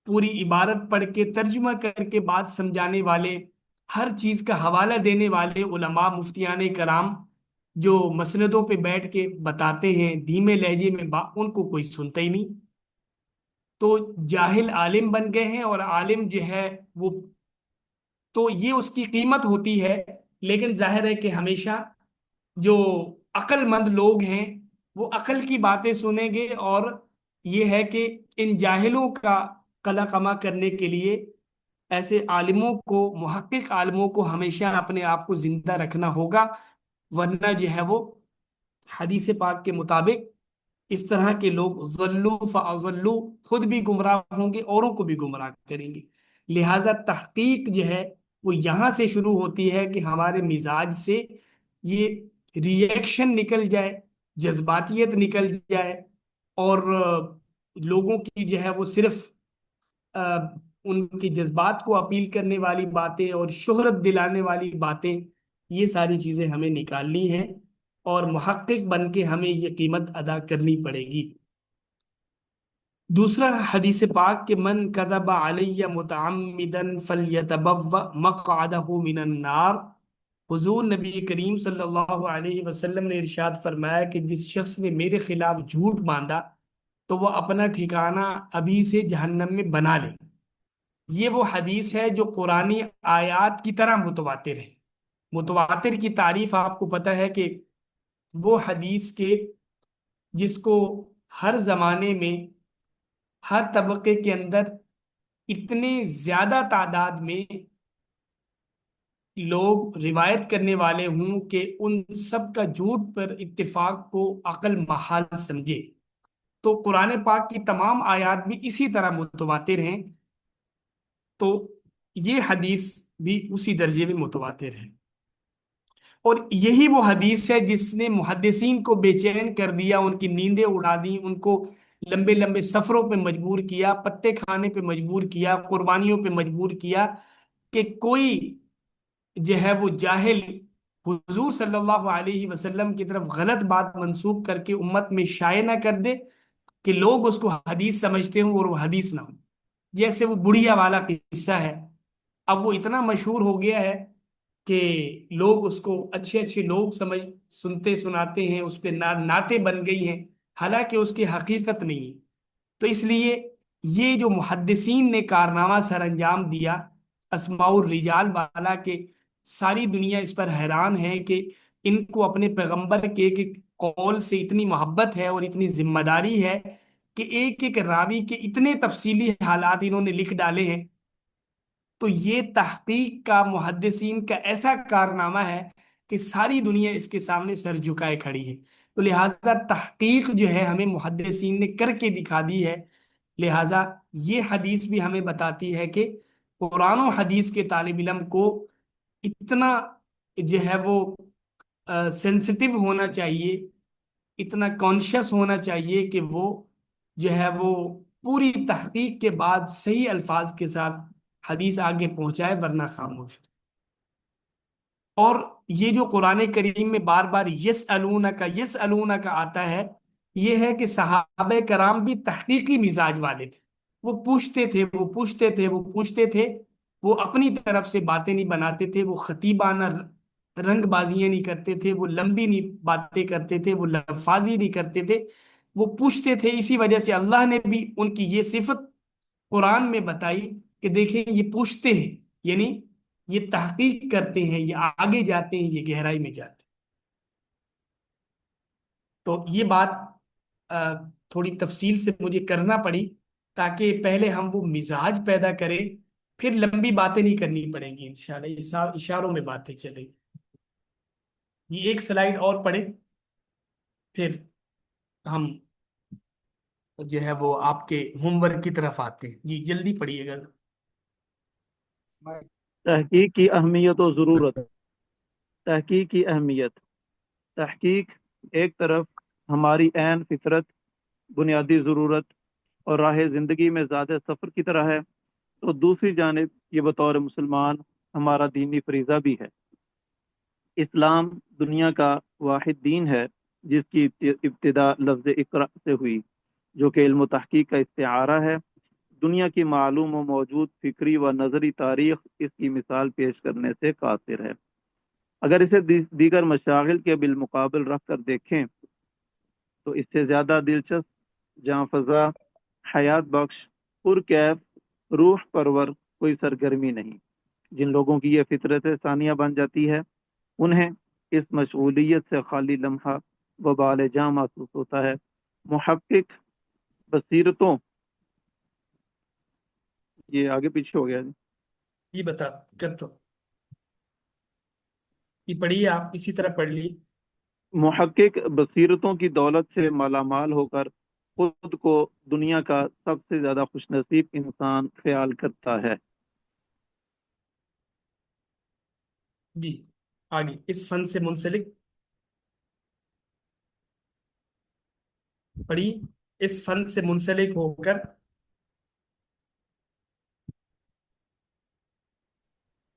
پوری عبارت پڑھ کے ترجمہ کر کے بات سمجھانے والے، ہر چیز کا حوالہ دینے والے علماء مفتیان کرام جو مسندوں پہ بیٹھ کے بتاتے ہیں دھیمے لہجے میں، ان کو کوئی سنتا ہی نہیں۔ تو جاہل عالم بن گئے ہیں، اور عالم جو ہے وہ، تو یہ اس کی قیمت ہوتی ہے۔ لیکن ظاہر ہے کہ ہمیشہ جو عقل مند لوگ ہیں وہ عقل کی باتیں سنیں گے، اور یہ ہے کہ ان جاہلوں کا قلع کما کرنے کے لیے ایسے عالموں کو، محقق عالموں کو ہمیشہ اپنے آپ کو زندہ رکھنا ہوگا، ورنہ جو ہے وہ حدیث پاک کے مطابق اس طرح کے لوگ ضلوا فاضلوا، خود بھی گمراہ ہوں گے، اوروں کو بھی گمراہ کریں گے۔ لہذا تحقیق جو ہے وہ یہاں سے شروع ہوتی ہے کہ ہمارے مزاج سے یہ ریئیکشن نکل جائے، جذباتیت نکل جائے، اور لوگوں کی جو ہے وہ صرف ان کی جذبات کو اپیل کرنے والی باتیں اور شہرت دلانے والی باتیں، یہ ساری چیزیں ہمیں نکالنی ہیں، اور محقق بن کے ہمیں یہ قیمت ادا کرنی پڑے گی۔ دوسرا حدیث پاک کہ من کذب علی متعمدا فلیتبوأ مقعدہ من النار، حضور نبی کریم صلی اللہ علیہ وسلم نے ارشاد فرمایا کہ جس شخص نے میرے خلاف جھوٹ باندھا تو وہ اپنا ٹھکانہ ابھی سے جہنم میں بنا لے۔ یہ وہ حدیث ہے جو قرآنی آیات کی طرح متواتر ہے۔ متواتر کی تعریف آپ کو پتہ ہے کہ وہ حدیث کے جس کو ہر زمانے میں، ہر طبقے کے اندر اتنے زیادہ تعداد میں لوگ روایت کرنے والے ہوں کہ ان سب کا جھوٹ پر اتفاق کو عقل محال سمجھے۔ تو قرآن پاک کی تمام آیات بھی اسی طرح متواتر ہیں، تو یہ حدیث بھی اسی درجے میں متواتر ہے۔ اور یہی وہ حدیث ہے جس نے محدثین کو بے چین کر دیا، ان کی نیندیں اڑا دی، ان کو لمبے لمبے سفروں پہ مجبور کیا، پتے کھانے پہ مجبور کیا، قربانیوں پہ مجبور کیا کہ کوئی جو ہے وہ جاہل حضور صلی اللہ علیہ وسلم کی طرف غلط بات منسوب کر کے امت میں شائع نہ کر دے کہ لوگ اس کو حدیث سمجھتے ہوں اور وہ حدیث نہ ہو۔ جیسے وہ بڑھیا والا قصہ ہے، اب وہ اتنا مشہور ہو گیا ہے کہ لوگ اس کو، اچھے اچھے لوگ سنتے سناتے ہیں، اس پہ نعتیں بن گئی ہیں، حالانکہ اس کی حقیقت نہیں ہے۔ تو اس لیے یہ جو محدثین نے کارنامہ سر انجام دیا اسماء الرجال والا، کہ ساری دنیا اس پر حیران ہے کہ ان کو اپنے پیغمبر کے قول سے اتنی محبت ہے اور اتنی ذمہ داری ہے کہ ایک ایک راوی کے اتنے تفصیلی حالات انہوں نے لکھ ڈالے ہیں۔ تو یہ تحقیق کا، محدثین کا ایسا کارنامہ ہے کہ ساری دنیا اس کے سامنے سر جھکائے کھڑی ہے۔ تو لہٰذا تحقیق جو ہے ہمیں محدثین نے کر کے دکھا دی ہے۔ لہٰذا یہ حدیث بھی ہمیں بتاتی ہے کہ قرآن و حدیث کے طالب علم کو اتنا جو ہے وہ سینسٹیو ہونا چاہیے، اتنا کانشیس ہونا چاہیے کہ وہ جو ہے وہ پوری تحقیق کے بعد صحیح الفاظ کے ساتھ حدیث آگے پہنچائے، ورنہ خاموش۔ اور یہ جو قرآن کریم میں بار بار یسألونک آتا ہے، یہ ہے کہ صحابہ کرام بھی تحقیقی مزاج والے تھے، وہ پوچھتے تھے، وہ پوچھتے تھے، وہ پوچھتے تھے، وہ اپنی طرف سے باتیں نہیں بناتے تھے، وہ خطیبانہ رنگ بازیاں نہیں کرتے تھے، وہ لمبی نہیں باتیں کرتے تھے، وہ لفاظی نہیں کرتے تھے، وہ پوچھتے تھے۔ اسی وجہ سے اللہ نے بھی ان کی یہ صفت قرآن میں بتائی کہ دیکھیں یہ پوچھتے ہیں، یعنی یہ تحقیق کرتے ہیں، یہ آگے جاتے ہیں، یہ گہرائی میں جاتے ہیں۔ تو یہ بات آ، تھوڑی تفصیل سے مجھے کرنا پڑی تاکہ پہلے ہم وہ مزاج پیدا کریں، پھر لمبی باتیں نہیں کرنی پڑیں گی انشاءاللہ، اشاروں میں باتیں چلیں گی۔ یہ ایک سلائیڈ اور پڑھیں، پھر ہم جو ہے وہ آپ کے ہوم ورک کی طرف آتے ہیں۔ جی جلدی پڑھیے گا۔ تحقیق کی اہمیت و ضرورت۔ تحقیق کی اہمیت۔ تحقیق ایک طرف ہماری عین فطرت، بنیادی ضرورت اور راہ زندگی میں زیادہ سفر کی طرح ہے، تو دوسری جانب یہ بطور مسلمان ہمارا دینی فریضہ بھی ہے۔ اسلام دنیا کا واحد دین ہے جس کی ابتدا لفظ اقرا سے ہوئی، جو کہ علم و تحقیق کا استعارہ ہے۔ دنیا کی معلوم و موجود فکری و نظری تاریخ اس کی مثال پیش کرنے سے قاصر ہے۔ اگر اسے دیگر مشاغل کے بالمقابل رکھ کر دیکھیں تو اس سے زیادہ دلچسپ، جاں فضا، حیات بخش، پرکیف، روح پرور کوئی سرگرمی نہیں۔ جن لوگوں کی یہ فطرت ثانیہ بن جاتی ہے، انہیں اس مشغولیت سے خالی لمحہ وبال جاں محسوس ہوتا ہے۔ محقق بصیرتوں، یہ آگے پیچھے ہو گیا جی۔ جی بتا کر تو یہ پڑھیے، آپ اسی طرح پڑھ لیے۔ محقق بصیرتوں کی دولت سے مالا مال ہو کر خود کو دنیا کا سب سے زیادہ خوش نصیب انسان خیال کرتا ہے۔ جی آگے، اس فن سے منسلک پڑھی، اس فن سے منسلک ہو کر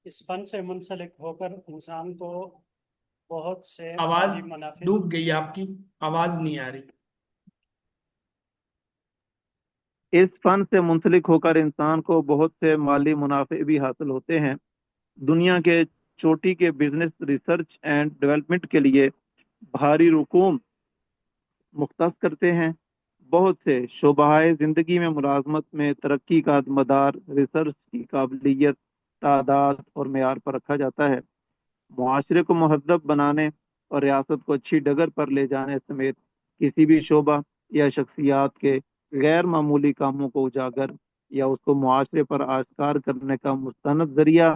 اس فن سے منسلک ہو کر انسان کو بہت سے آواز مالی منافع۔ ڈوب گئی، آپ کی آواز نہیں آ رہی۔ اس فن سے منسلک ہو کر انسان کو بہت سے مالی منافع بھی حاصل ہوتے ہیں۔ دنیا کے چوٹی کے بزنس ریسرچ اینڈ ڈیولپمنٹ کے لیے بھاری رقوم مختص کرتے ہیں۔ بہت سے شعبہ زندگی میں ملازمت میں ترقی کا مدار ریسرچ کی قابلیت، تعداد اور معیار پر رکھا جاتا ہے۔ معاشرے کو مہذب بنانے اور ریاست کو اچھی ڈگر پر لے جانے سمیت کسی بھی شعبہ یا شخصیات کے غیر معمولی کاموں کو اجاگر یا اس کو معاشرے پر آشکار کرنے کا مستند ذریعہ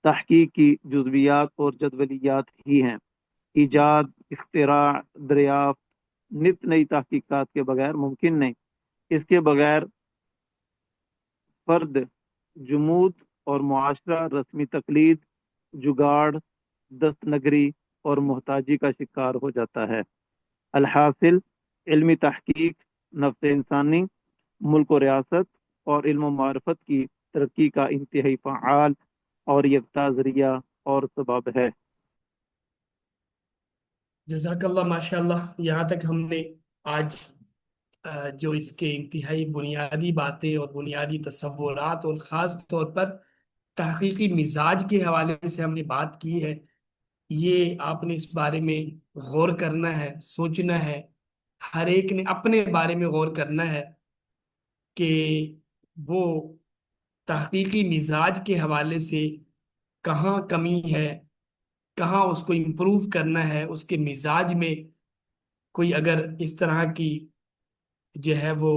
تحقیق کی جزویات اور جدولیات ہی ہیں۔ ایجاد، اختراع، دریافت نت نئی تحقیقات کے بغیر ممکن نہیں۔ اس کے بغیر فرد جمود اور معاشرہ رسمی تقلید، جگاڑ، دست نگری اور محتاجی کا شکار ہو جاتا ہے۔ الحاصل، علمی تحقیق نفس انسانی، ملک و ریاست اور علم و معرفت کی ترقی کا انتہائی فعال اور یکتا ذریعہ اور سبب ہے۔ جزاک اللہ، ماشاء اللہ۔ یہاں تک ہم نے آج جو اس کے انتہائی بنیادی باتیں اور بنیادی تصورات اور خاص طور پر تحقیقی مزاج کے حوالے سے ہم نے بات کی ہے، یہ آپ نے اس بارے میں غور کرنا ہے، سوچنا ہے۔ ہر ایک نے اپنے بارے میں غور کرنا ہے کہ وہ تحقیقی مزاج کے حوالے سے کہاں کمی ہے، کہاں اس کو امپروو کرنا ہے۔ اس کے مزاج میں کوئی اگر اس طرح کی جو ہے وہ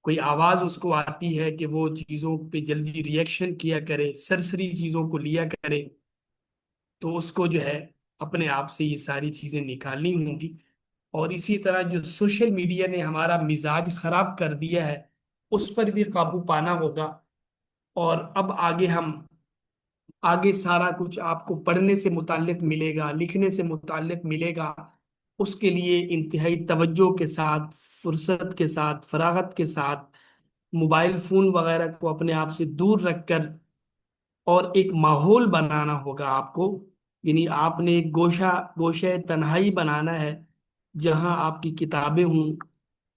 کوئی آواز اس کو آتی ہے کہ وہ چیزوں پہ جلدی ری ایکشن کیا کرے، سرسری چیزوں کو لیا کرے، تو اس کو جو ہے اپنے آپ سے یہ ساری چیزیں نکالنی ہوں گی۔ اور اسی طرح جو سوشل میڈیا نے ہمارا مزاج خراب کر دیا ہے، اس پر بھی قابو پانا ہوگا۔ اور اب آگے سارا کچھ آپ کو پڑھنے سے متعلق ملے گا، لکھنے سے متعلق ملے گا۔ اس کے لیے انتہائی توجہ کے ساتھ، فرصت کے ساتھ، فراغت کے ساتھ موبائل فون وغیرہ کو اپنے آپ سے دور رکھ کر اور ایک ماحول بنانا ہوگا آپ کو، یعنی آپ نے ایک گوشہ تنہائی بنانا ہے جہاں آپ کی کتابیں ہوں،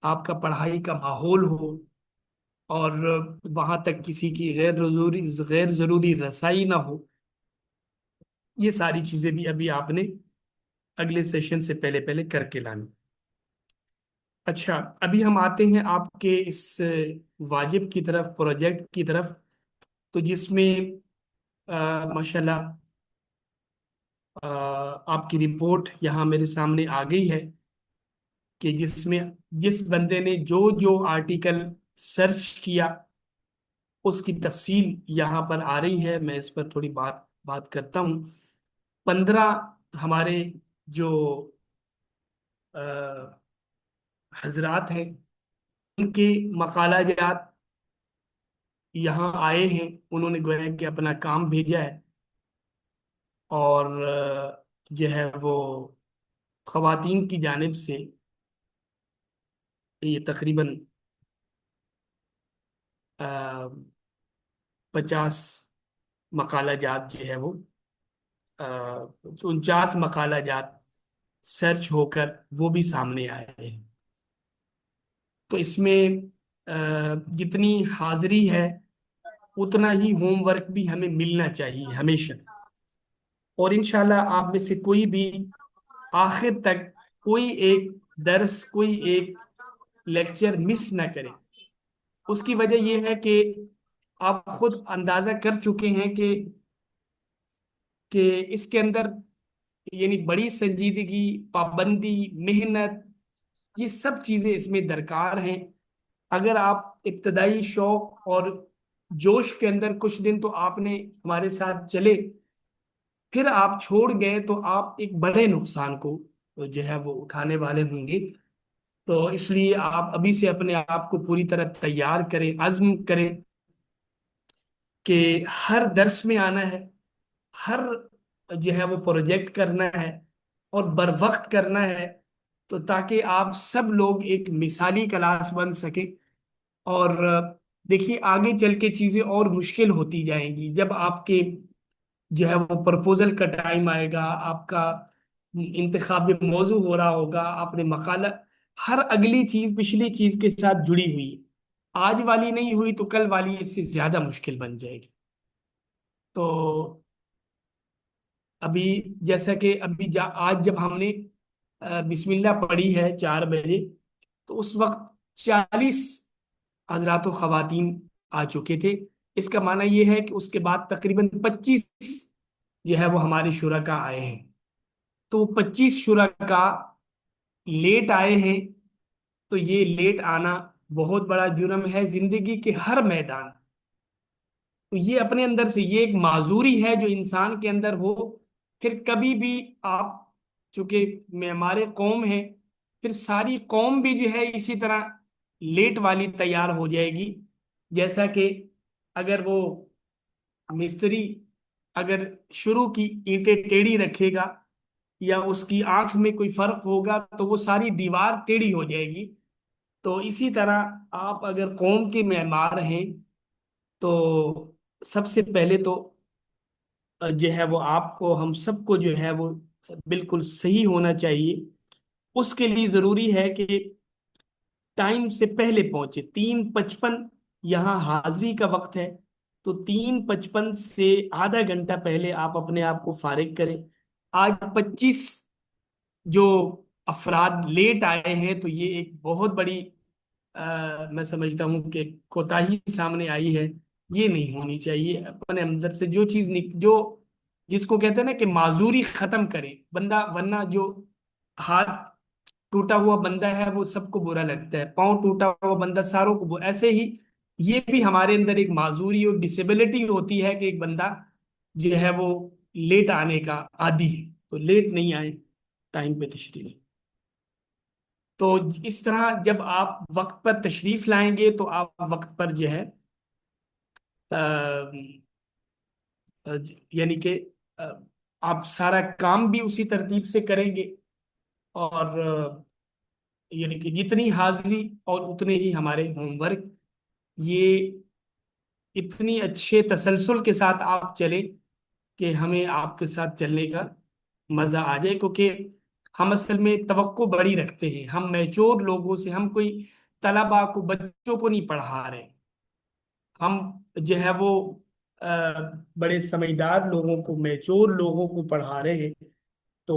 آپ کا پڑھائی کا ماحول ہو، اور وہاں تک کسی کی غیر ضروری رسائی نہ ہو. یہ ساری چیزیں بھی ابھی آپ نے اگلے سیشن سے پہلے پہلے کر کے لانی. اچھا، ابھی ہم آتے ہیں آپ کے اس واجب کی طرف، پروجیکٹ کی طرف، تو جس میں ماشاءاللہ آپ کی رپورٹ یہاں میرے سامنے آ گئی ہے کہ جس بندے نے جو آرٹیکل سرچ کیا اس کی تفصیل یہاں پر آ رہی ہے. میں اس پر تھوڑی بات کرتا ہوں. 15 ہمارے جو حضرات ہیں ان کے مقالہ جات یہاں آئے ہیں. انہوں نے گویا کہ اپنا کام بھیجا ہے، اور جو ہے وہ خواتین کی جانب سے یہ تقریباً 50 مقالہ جات جو ہے وہ 49 مقالہ جات سرچ ہو کر وہ بھی سامنے آئے ہیں. تو اس میں جتنی حاضری ہے اتنا ہی ہوم ورک بھی ہمیں ملنا چاہیے ہمیشہ. اور انشاءاللہ آپ میں سے کوئی بھی آخر تک کوئی ایک درس، کوئی ایک لیکچر مس نہ کرے. اس کی وجہ یہ ہے کہ آپ خود اندازہ کر چکے ہیں کہ اس کے اندر یعنی بڑی سنجیدگی، پابندی، محنت، یہ سب چیزیں اس میں درکار ہیں. اگر آپ ابتدائی شوق اور جوش کے اندر کچھ دن تو آپ نے ہمارے ساتھ چلے، پھر آپ چھوڑ گئے تو آپ ایک بڑے نقصان کو جو ہے وہ اٹھانے والے ہوں گے. تو اس لیے آپ ابھی سے اپنے آپ کو پوری طرح تیار کریں، عزم کریں کہ ہر درس میں آنا ہے، ہر جو ہے وہ پروجیکٹ کرنا ہے اور بر وقت کرنا ہے، تو تاکہ آپ سب لوگ ایک مثالی کلاس بن سکیں. اور دیکھیے آگے چل کے چیزیں اور مشکل ہوتی جائیں گی. جب آپ کے جو ہے وہ پرپوزل کا ٹائم آئے گا، آپ کا انتخاب موضوع ہو رہا ہوگا، آپ نے مقالہ، ہر اگلی چیز پچھلی چیز کے ساتھ جڑی ہوئی، آج والی نہیں ہوئی تو کل والی اس سے زیادہ مشکل بن جائے گی. تو ابھی جیسا کہ آج جب ہم نے بسم اللہ پڑھی ہے 4 بجے، تو اس وقت 40 حضرات و خواتین آ چکے تھے. اس کا معنی یہ ہے کہ اس کے بعد تقریباً 25 جو ہے وہ ہمارے شرکاء آئے ہیں. تو 25 شرکاء لیٹ آئے ہیں. تو یہ لیٹ آنا بہت بڑا جرم ہے زندگی کے ہر میدان. تو یہ اپنے اندر سے یہ ایک معذوری ہے جو انسان کے اندر ہو، پھر کبھی بھی آپ، چونکہ میں ہمارے قوم ہیں، پھر ساری قوم بھی جو ہے اسی طرح لیٹ والی تیار ہو جائے گی. جیسا کہ اگر وہ مستری اگر شروع کی اینٹیں ٹیڑھی رکھے گا یا اس کی آنکھ میں کوئی فرق ہوگا تو وہ ساری دیوار ٹیڑھی ہو جائے گی. تو اسی طرح آپ اگر قوم کے معمار ہیں تو سب سے پہلے تو جو ہے وہ آپ کو، ہم سب کو جو ہے وہ بالکل صحیح ہونا چاہیے. اس کے لیے ضروری ہے کہ ٹائم سے پہلے پہنچے. 3:55 یہاں حاضری کا وقت ہے، تو 3:55 سے آدھا گھنٹہ پہلے آپ اپنے آپ کو فارغ کریں. آج 25 جو افراد لیٹ آئے ہیں تو یہ ایک بہت بڑی میں سمجھتا ہوں کہ کوتاہی سامنے آئی ہے. یہ نہیں ہونی چاہیے. اپنے اندر سے جو چیز جو جس کو کہتے ہیں نا کہ معذوری ختم کرے بندہ، ورنہ جو ہاتھ ٹوٹا ہوا بندہ ہے وہ سب کو برا لگتا ہے، پاؤں ٹوٹا ہوا بندہ ساروں کو ایسے ہی یہ بھی ہمارے اندر ایک معذوری اور ڈسیبلٹی ہوتی ہے کہ ایک بندہ جو ہے وہ لیٹ آنے کا عادی ہے. تو لیٹ نہیں آئے، ٹائم پہ تشریف. تو اس طرح جب آپ وقت پر تشریف لائیں گے تو آپ وقت پر جو ہے یعنی کہ آپ سارا کام بھی اسی ترتیب سے کریں گے، اور یعنی کہ جتنی حاضری اور اتنے ہی ہمارے ہوم ورک، یہ اتنی اچھے تسلسل کے ساتھ آپ چلیں کہ ہمیں آپ کے ساتھ چلنے کا مزہ آ جائے. کیونکہ ہم اصل میں توقع بڑی رکھتے ہیں، ہم میچور لوگوں سے، ہم کوئی طلبا کو، بچوں کو نہیں پڑھا رہے. ہم جو ہے وہ بڑے سمجھدار لوگوں کو، میچور لوگوں کو پڑھا رہے ہیں، تو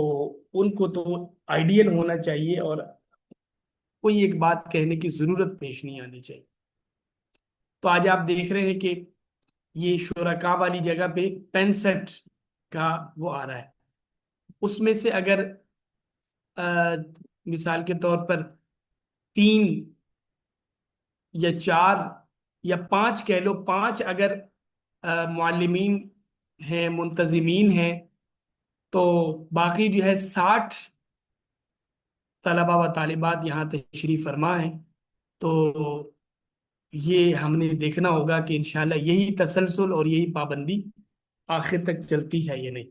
ان کو تو آئیڈیل ہونا چاہیے اور کوئی ایک بات کہنے کی ضرورت پیش نہیں آنی چاہیے۔ تو آج آپ دیکھ رہے ہیں کہ یہ شرکا والی جگہ پہ 65 کا وہ آ رہا ہے، اس میں سے اگر مثال کے طور پر 3 یا 4 یا 5 کہہ لو، 5 اگر معلمین ہیں، منتظمین ہیں، تو باقی جو ہے 60 طلبہ و طالبات یہاں تشریف فرما ہیں۔ تو یہ ہم نے دیکھنا ہوگا کہ انشاءاللہ یہی تسلسل اور یہی پابندی آخر تک چلتی ہے یا نہیں۔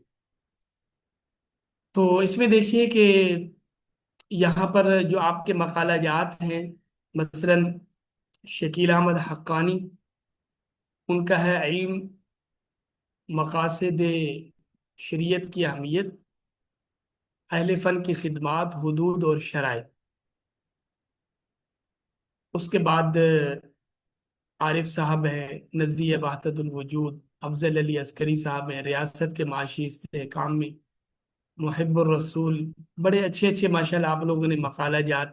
تو اس میں دیکھیے کہ یہاں پر جو آپ کے مقالہ جات ہیں، مثلا شکیل احمد حقانی، ان کا ہے علم، مقاصد شریعت کی اہمیت، اہل فن کی خدمات، حدود اور شرائط۔ اس کے بعد عارف صاحب ہیں، نظریہ وحدت الوجود، افضل علی عسکری صاحب ہیں، ریاست کے معاشی استحکام میں، محب الرسول۔ بڑے اچھے اچھے ماشاءاللہ آپ لوگوں نے مقالہ جات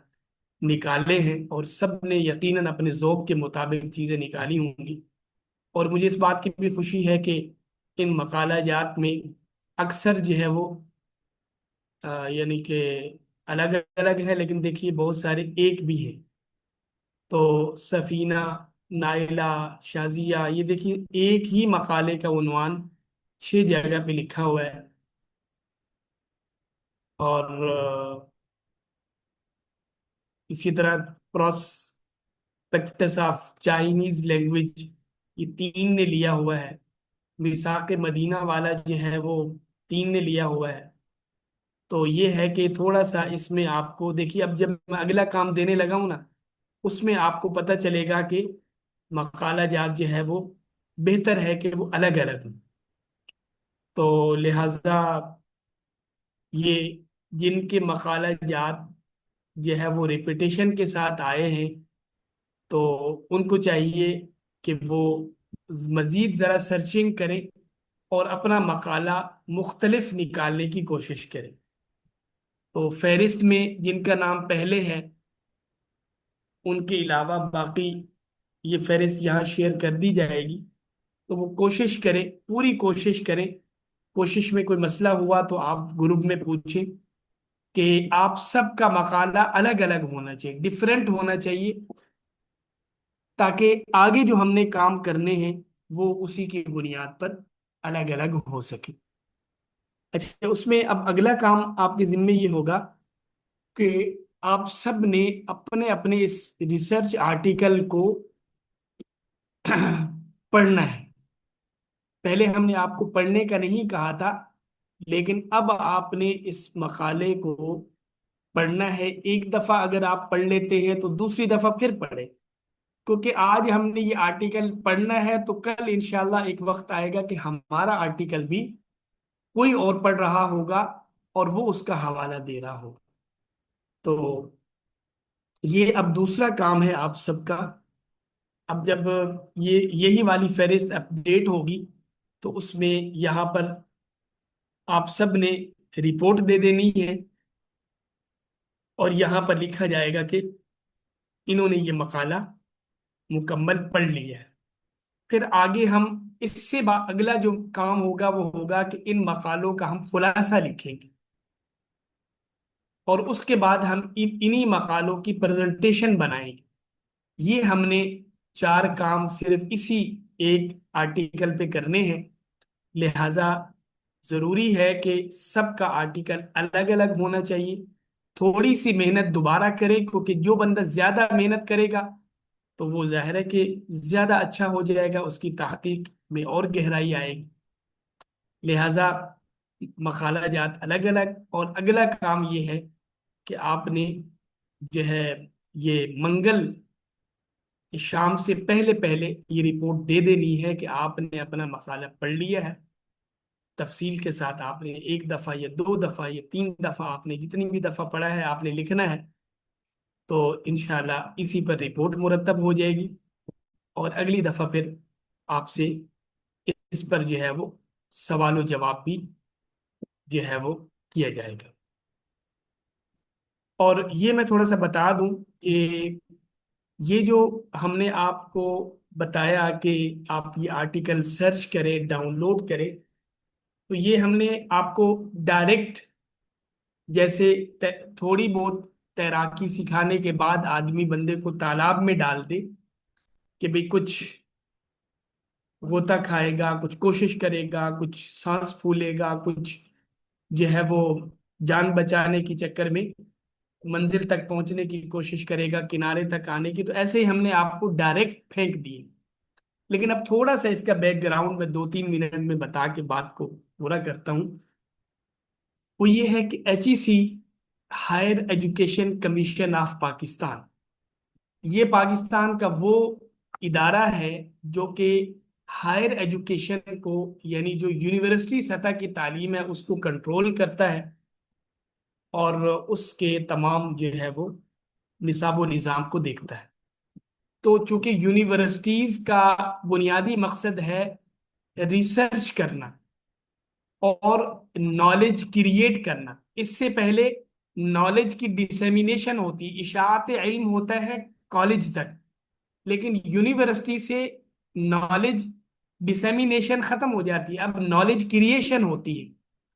نکالے ہیں، اور سب نے یقیناً اپنے ذوق کے مطابق چیزیں نکالی ہوں گی۔ اور مجھے اس بات کی بھی خوشی ہے کہ ان مقالہ جات میں اکثر جو ہے وہ یعنی کہ الگ الگ ہے، لیکن دیکھیے بہت سارے ایک بھی ہیں۔ تو سفینہ، نائلہ، شازیہ، یہ دیکھیے ایک ہی مقالے کا عنوان 6 جگہ پہ لکھا ہوا ہے۔ اور اسی طرح پروسپیکٹس آف چائنیز لینگویج، یہ 3 نے لیا ہوا ہے۔ میثاق مدینہ والا جو ہے وہ 3 نے لیا ہوا ہے۔ تو یہ ہے کہ تھوڑا سا اس میں آپ کو دیکھیے، اب جب میں اگلا کام دینے لگا ہوں نا، اس میں آپ کو پتہ چلے گا کہ مقالہ جات جو ہے وہ بہتر ہے کہ وہ الگ الگ ہوں۔ تو لہذا یہ جن کے مقالہ جات جو ہے وہ ریپیٹیشن کے ساتھ آئے ہیں، تو ان کو چاہیے کہ وہ مزید ذرا سرچنگ کریں اور اپنا مقالہ مختلف نکالنے کی کوشش کریں۔ تو فہرست میں جن کا نام پہلے ہے، ان کے علاوہ باقی یہ فہرست یہاں شیئر کر دی جائے گی، تو وہ کوشش کریں، پوری کوشش کریں۔ کوشش میں کوئی مسئلہ ہوا تو آپ گروپ میں پوچھیں کہ آپ سب کا مقالہ الگ الگ ہونا چاہیے، ڈفرینٹ ہونا چاہیے، تاکہ آگے جو ہم نے کام کرنے ہیں وہ اسی کی بنیاد پر الگ الگ ہو سکے۔ اچھا، اس میں اب اگلا کام آپ کے ذمے یہ ہوگا کہ آپ سب نے اپنے اپنے اس ریسرچ آرٹیکل کو پڑھنا ہے۔ پہلے ہم نے آپ کو پڑھنے کا نہیں کہا تھا، لیکن اب آپ نے اس مقالے کو پڑھنا ہے۔ ایک دفعہ اگر آپ پڑھ لیتے ہیں تو دوسری دفعہ پھر پڑھیں، کیونکہ آج ہم نے یہ آرٹیکل پڑھنا ہے، تو کل انشاءاللہ ایک وقت آئے گا کہ ہمارا آرٹیکل بھی کوئی اور پڑھ رہا ہوگا اور وہ اس کا حوالہ دے رہا ہوگا۔ تو یہ اب دوسرا کام ہے آپ سب کا۔ اب جب یہی والی فہرست اپڈیٹ ہوگی تو اس میں یہاں پر آپ سب نے رپورٹ دے دینی ہے، اور یہاں پر لکھا جائے گا کہ انہوں نے یہ مقالہ مکمل پڑھ لیا ہے۔ پھر آگے ہم اس سے اگلا جو کام ہوگا وہ ہوگا کہ ان مقالوں کا ہم خلاصہ لکھیں گے، اور اس کے بعد ہم انہی مقالوں کی پریزنٹیشن بنائیں گے۔ یہ ہم نے 4 کام صرف اسی ایک آرٹیکل پہ کرنے ہیں، لہذا ضروری ہے کہ سب کا آرٹیکل الگ الگ ہونا چاہیے۔ تھوڑی سی محنت دوبارہ کرے، کیونکہ جو بندہ زیادہ محنت کرے گا تو وہ ظاہر ہے کہ زیادہ اچھا ہو جائے گا، اس کی تحقیق میں اور گہرائی آئے گی۔ لہذا مقالہ جات الگ الگ، اور اگلا کام یہ ہے کہ آپ نے جو ہے یہ منگل شام سے پہلے پہلے یہ رپورٹ دے دینی ہے کہ آپ نے اپنا مقالہ پڑھ لیا ہے۔ تفصیل کے ساتھ آپ نے 1 دفعہ یا 2 دفعہ یا 3 دفعہ، آپ نے جتنی بھی دفعہ پڑھا ہے آپ نے لکھنا ہے۔ تو انشاءاللہ اسی پر رپورٹ مرتب ہو جائے گی، اور اگلی دفعہ پھر آپ سے اس پر جو ہے وہ سوال و جواب بھی جو ہے وہ کیا جائے گا۔ اور یہ میں تھوڑا سا بتا دوں کہ یہ جو ہم نے آپ کو بتایا کہ آپ یہ آرٹیکل سرچ کریں، ڈاؤن لوڈ کریں، تو یہ ہم نے آپ کو ڈائریکٹ جیسے تھوڑی بہت تیراکی سکھانے کے بعد آدمی بندے کو تالاب میں ڈال دے کہ بھئی کچھ غوطہ کھائے گا، کچھ کوشش کرے گا، کچھ سانس پھولے گا، کچھ جو ہے وہ جان بچانے کی چکر میں منزل تک پہنچنے کی کوشش کرے گا، کنارے تک آنے کی، تو ایسے ہی ہم نے آپ کو ڈائریکٹ پھینک دی۔ لیکن اب تھوڑا سا اس کا بیک گراؤنڈ میں 2-3 منٹ میں بتا کے بات کو پورا کرتا ہوں۔ وہ یہ ہے کہ HEC higher education commission of Pakistan, یہ پاکستان کا وہ ادارہ ہے جو کہ ہائر ایجوکیشن کو، یعنی جو یونیورسٹی سطح کی تعلیم ہے اس کو کنٹرول کرتا ہے، اور اس کے تمام جو ہے وہ نصاب و نظام کو دیکھتا ہے۔ تو چونکہ یونیورسٹیز کا بنیادی مقصد ہے ریسرچ کرنا اور نالج کریٹ کرنا، اس سے پہلے نالج کی ڈسیمینیشن ہوتی، اشاعت علم ہوتا ہے کالج تک، لیکن یونیورسٹی سے نالج ڈسیمینیشن ختم ہو جاتی ہے، اب نالج کریشن ہوتی ہے،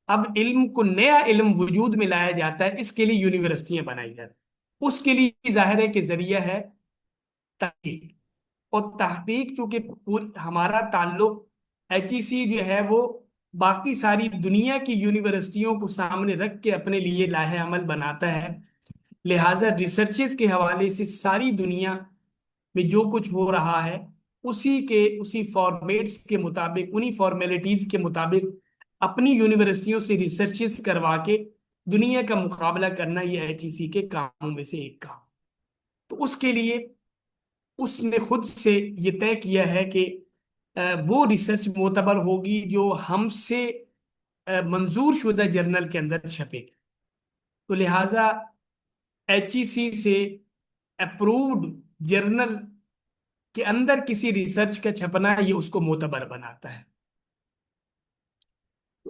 اب علم کو، نیا علم وجود میں لایا جاتا ہے، اس کے لیے یونیورسٹیاں بنائی جاتی ہیں۔ اس کے لیے ظاہر ہے کہ ذریعہ ہے تحقیق، اور تحقیق چونکہ ہمارا تعلق HEC جو ہے وہ باقی ساری دنیا کی یونیورسٹیوں کو سامنے رکھ کے اپنے لیے لائحہ عمل بناتا ہے، لہٰذا ریسرچز کے حوالے سے ساری دنیا میں جو کچھ ہو رہا ہے اسی فارمیٹس کے مطابق، انہی فارمیلٹیز کے مطابق اپنی یونیورسٹیوں سے ریسرچز کروا کے دنیا کا مقابلہ کرنا، یہ HEC کے کاموں میں سے ایک کام۔ تو اس کے لیے اس نے خود سے یہ طے کیا ہے کہ وہ ریسرچ معتبر ہوگی جو ہم سے منظور شدہ جرنل کے اندر چھپے، تو لہٰذا HEC سے اپرووڈ جرنل کے اندر کسی ریسرچ کا چھپنا یہ اس کو معتبر بناتا ہے۔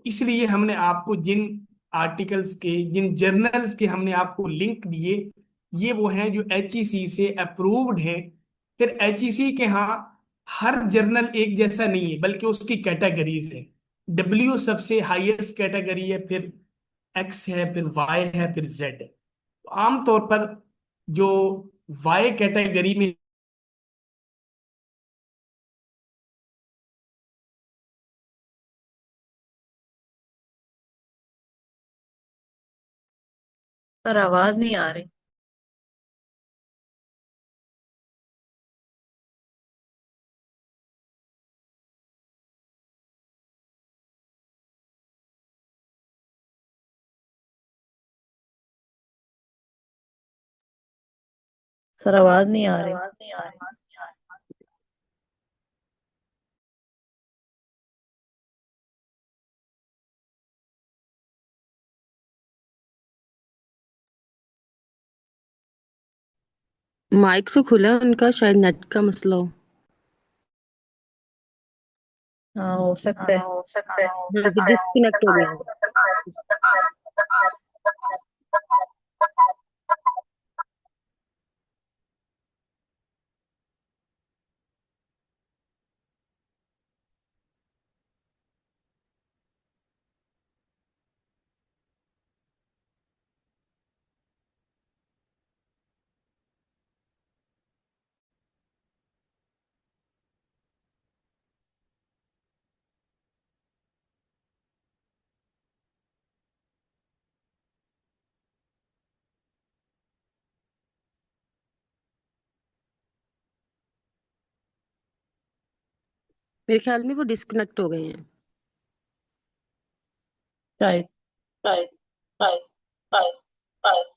اس لیے ہم نے آپ کو جن آرٹیکلز کے، جن جرنلز کے ہم نے آپ کو لنک دیے، یہ وہ ہیں جو HEC سے اپرووڈ ہیں۔ پھر HEC کے ہاں ہر جرنل ایک جیسا نہیں ہے، بلکہ اس کی کیٹیگریز ہیں۔ W سب سے ہائیسٹ کیٹیگری ہے، پھر X ہے، پھر Y ہے، پھر Z ہے۔ تو عام طور پر جو Y کیٹیگری میں سر آواز نہیں آ رہی۔ سر آواز نہیں آ رہی۔ مائک تو کھلا ہے ان کا، شاید نیٹ کا مسئلہ ہو۔ ہاں ہو سکتا ہے۔ ہاں تو ڈسکنیکٹ ہو گیا ہوگا۔ میرے خیال میں وہ ڈسکنیکٹ ہو گئے ہیں۔ شاید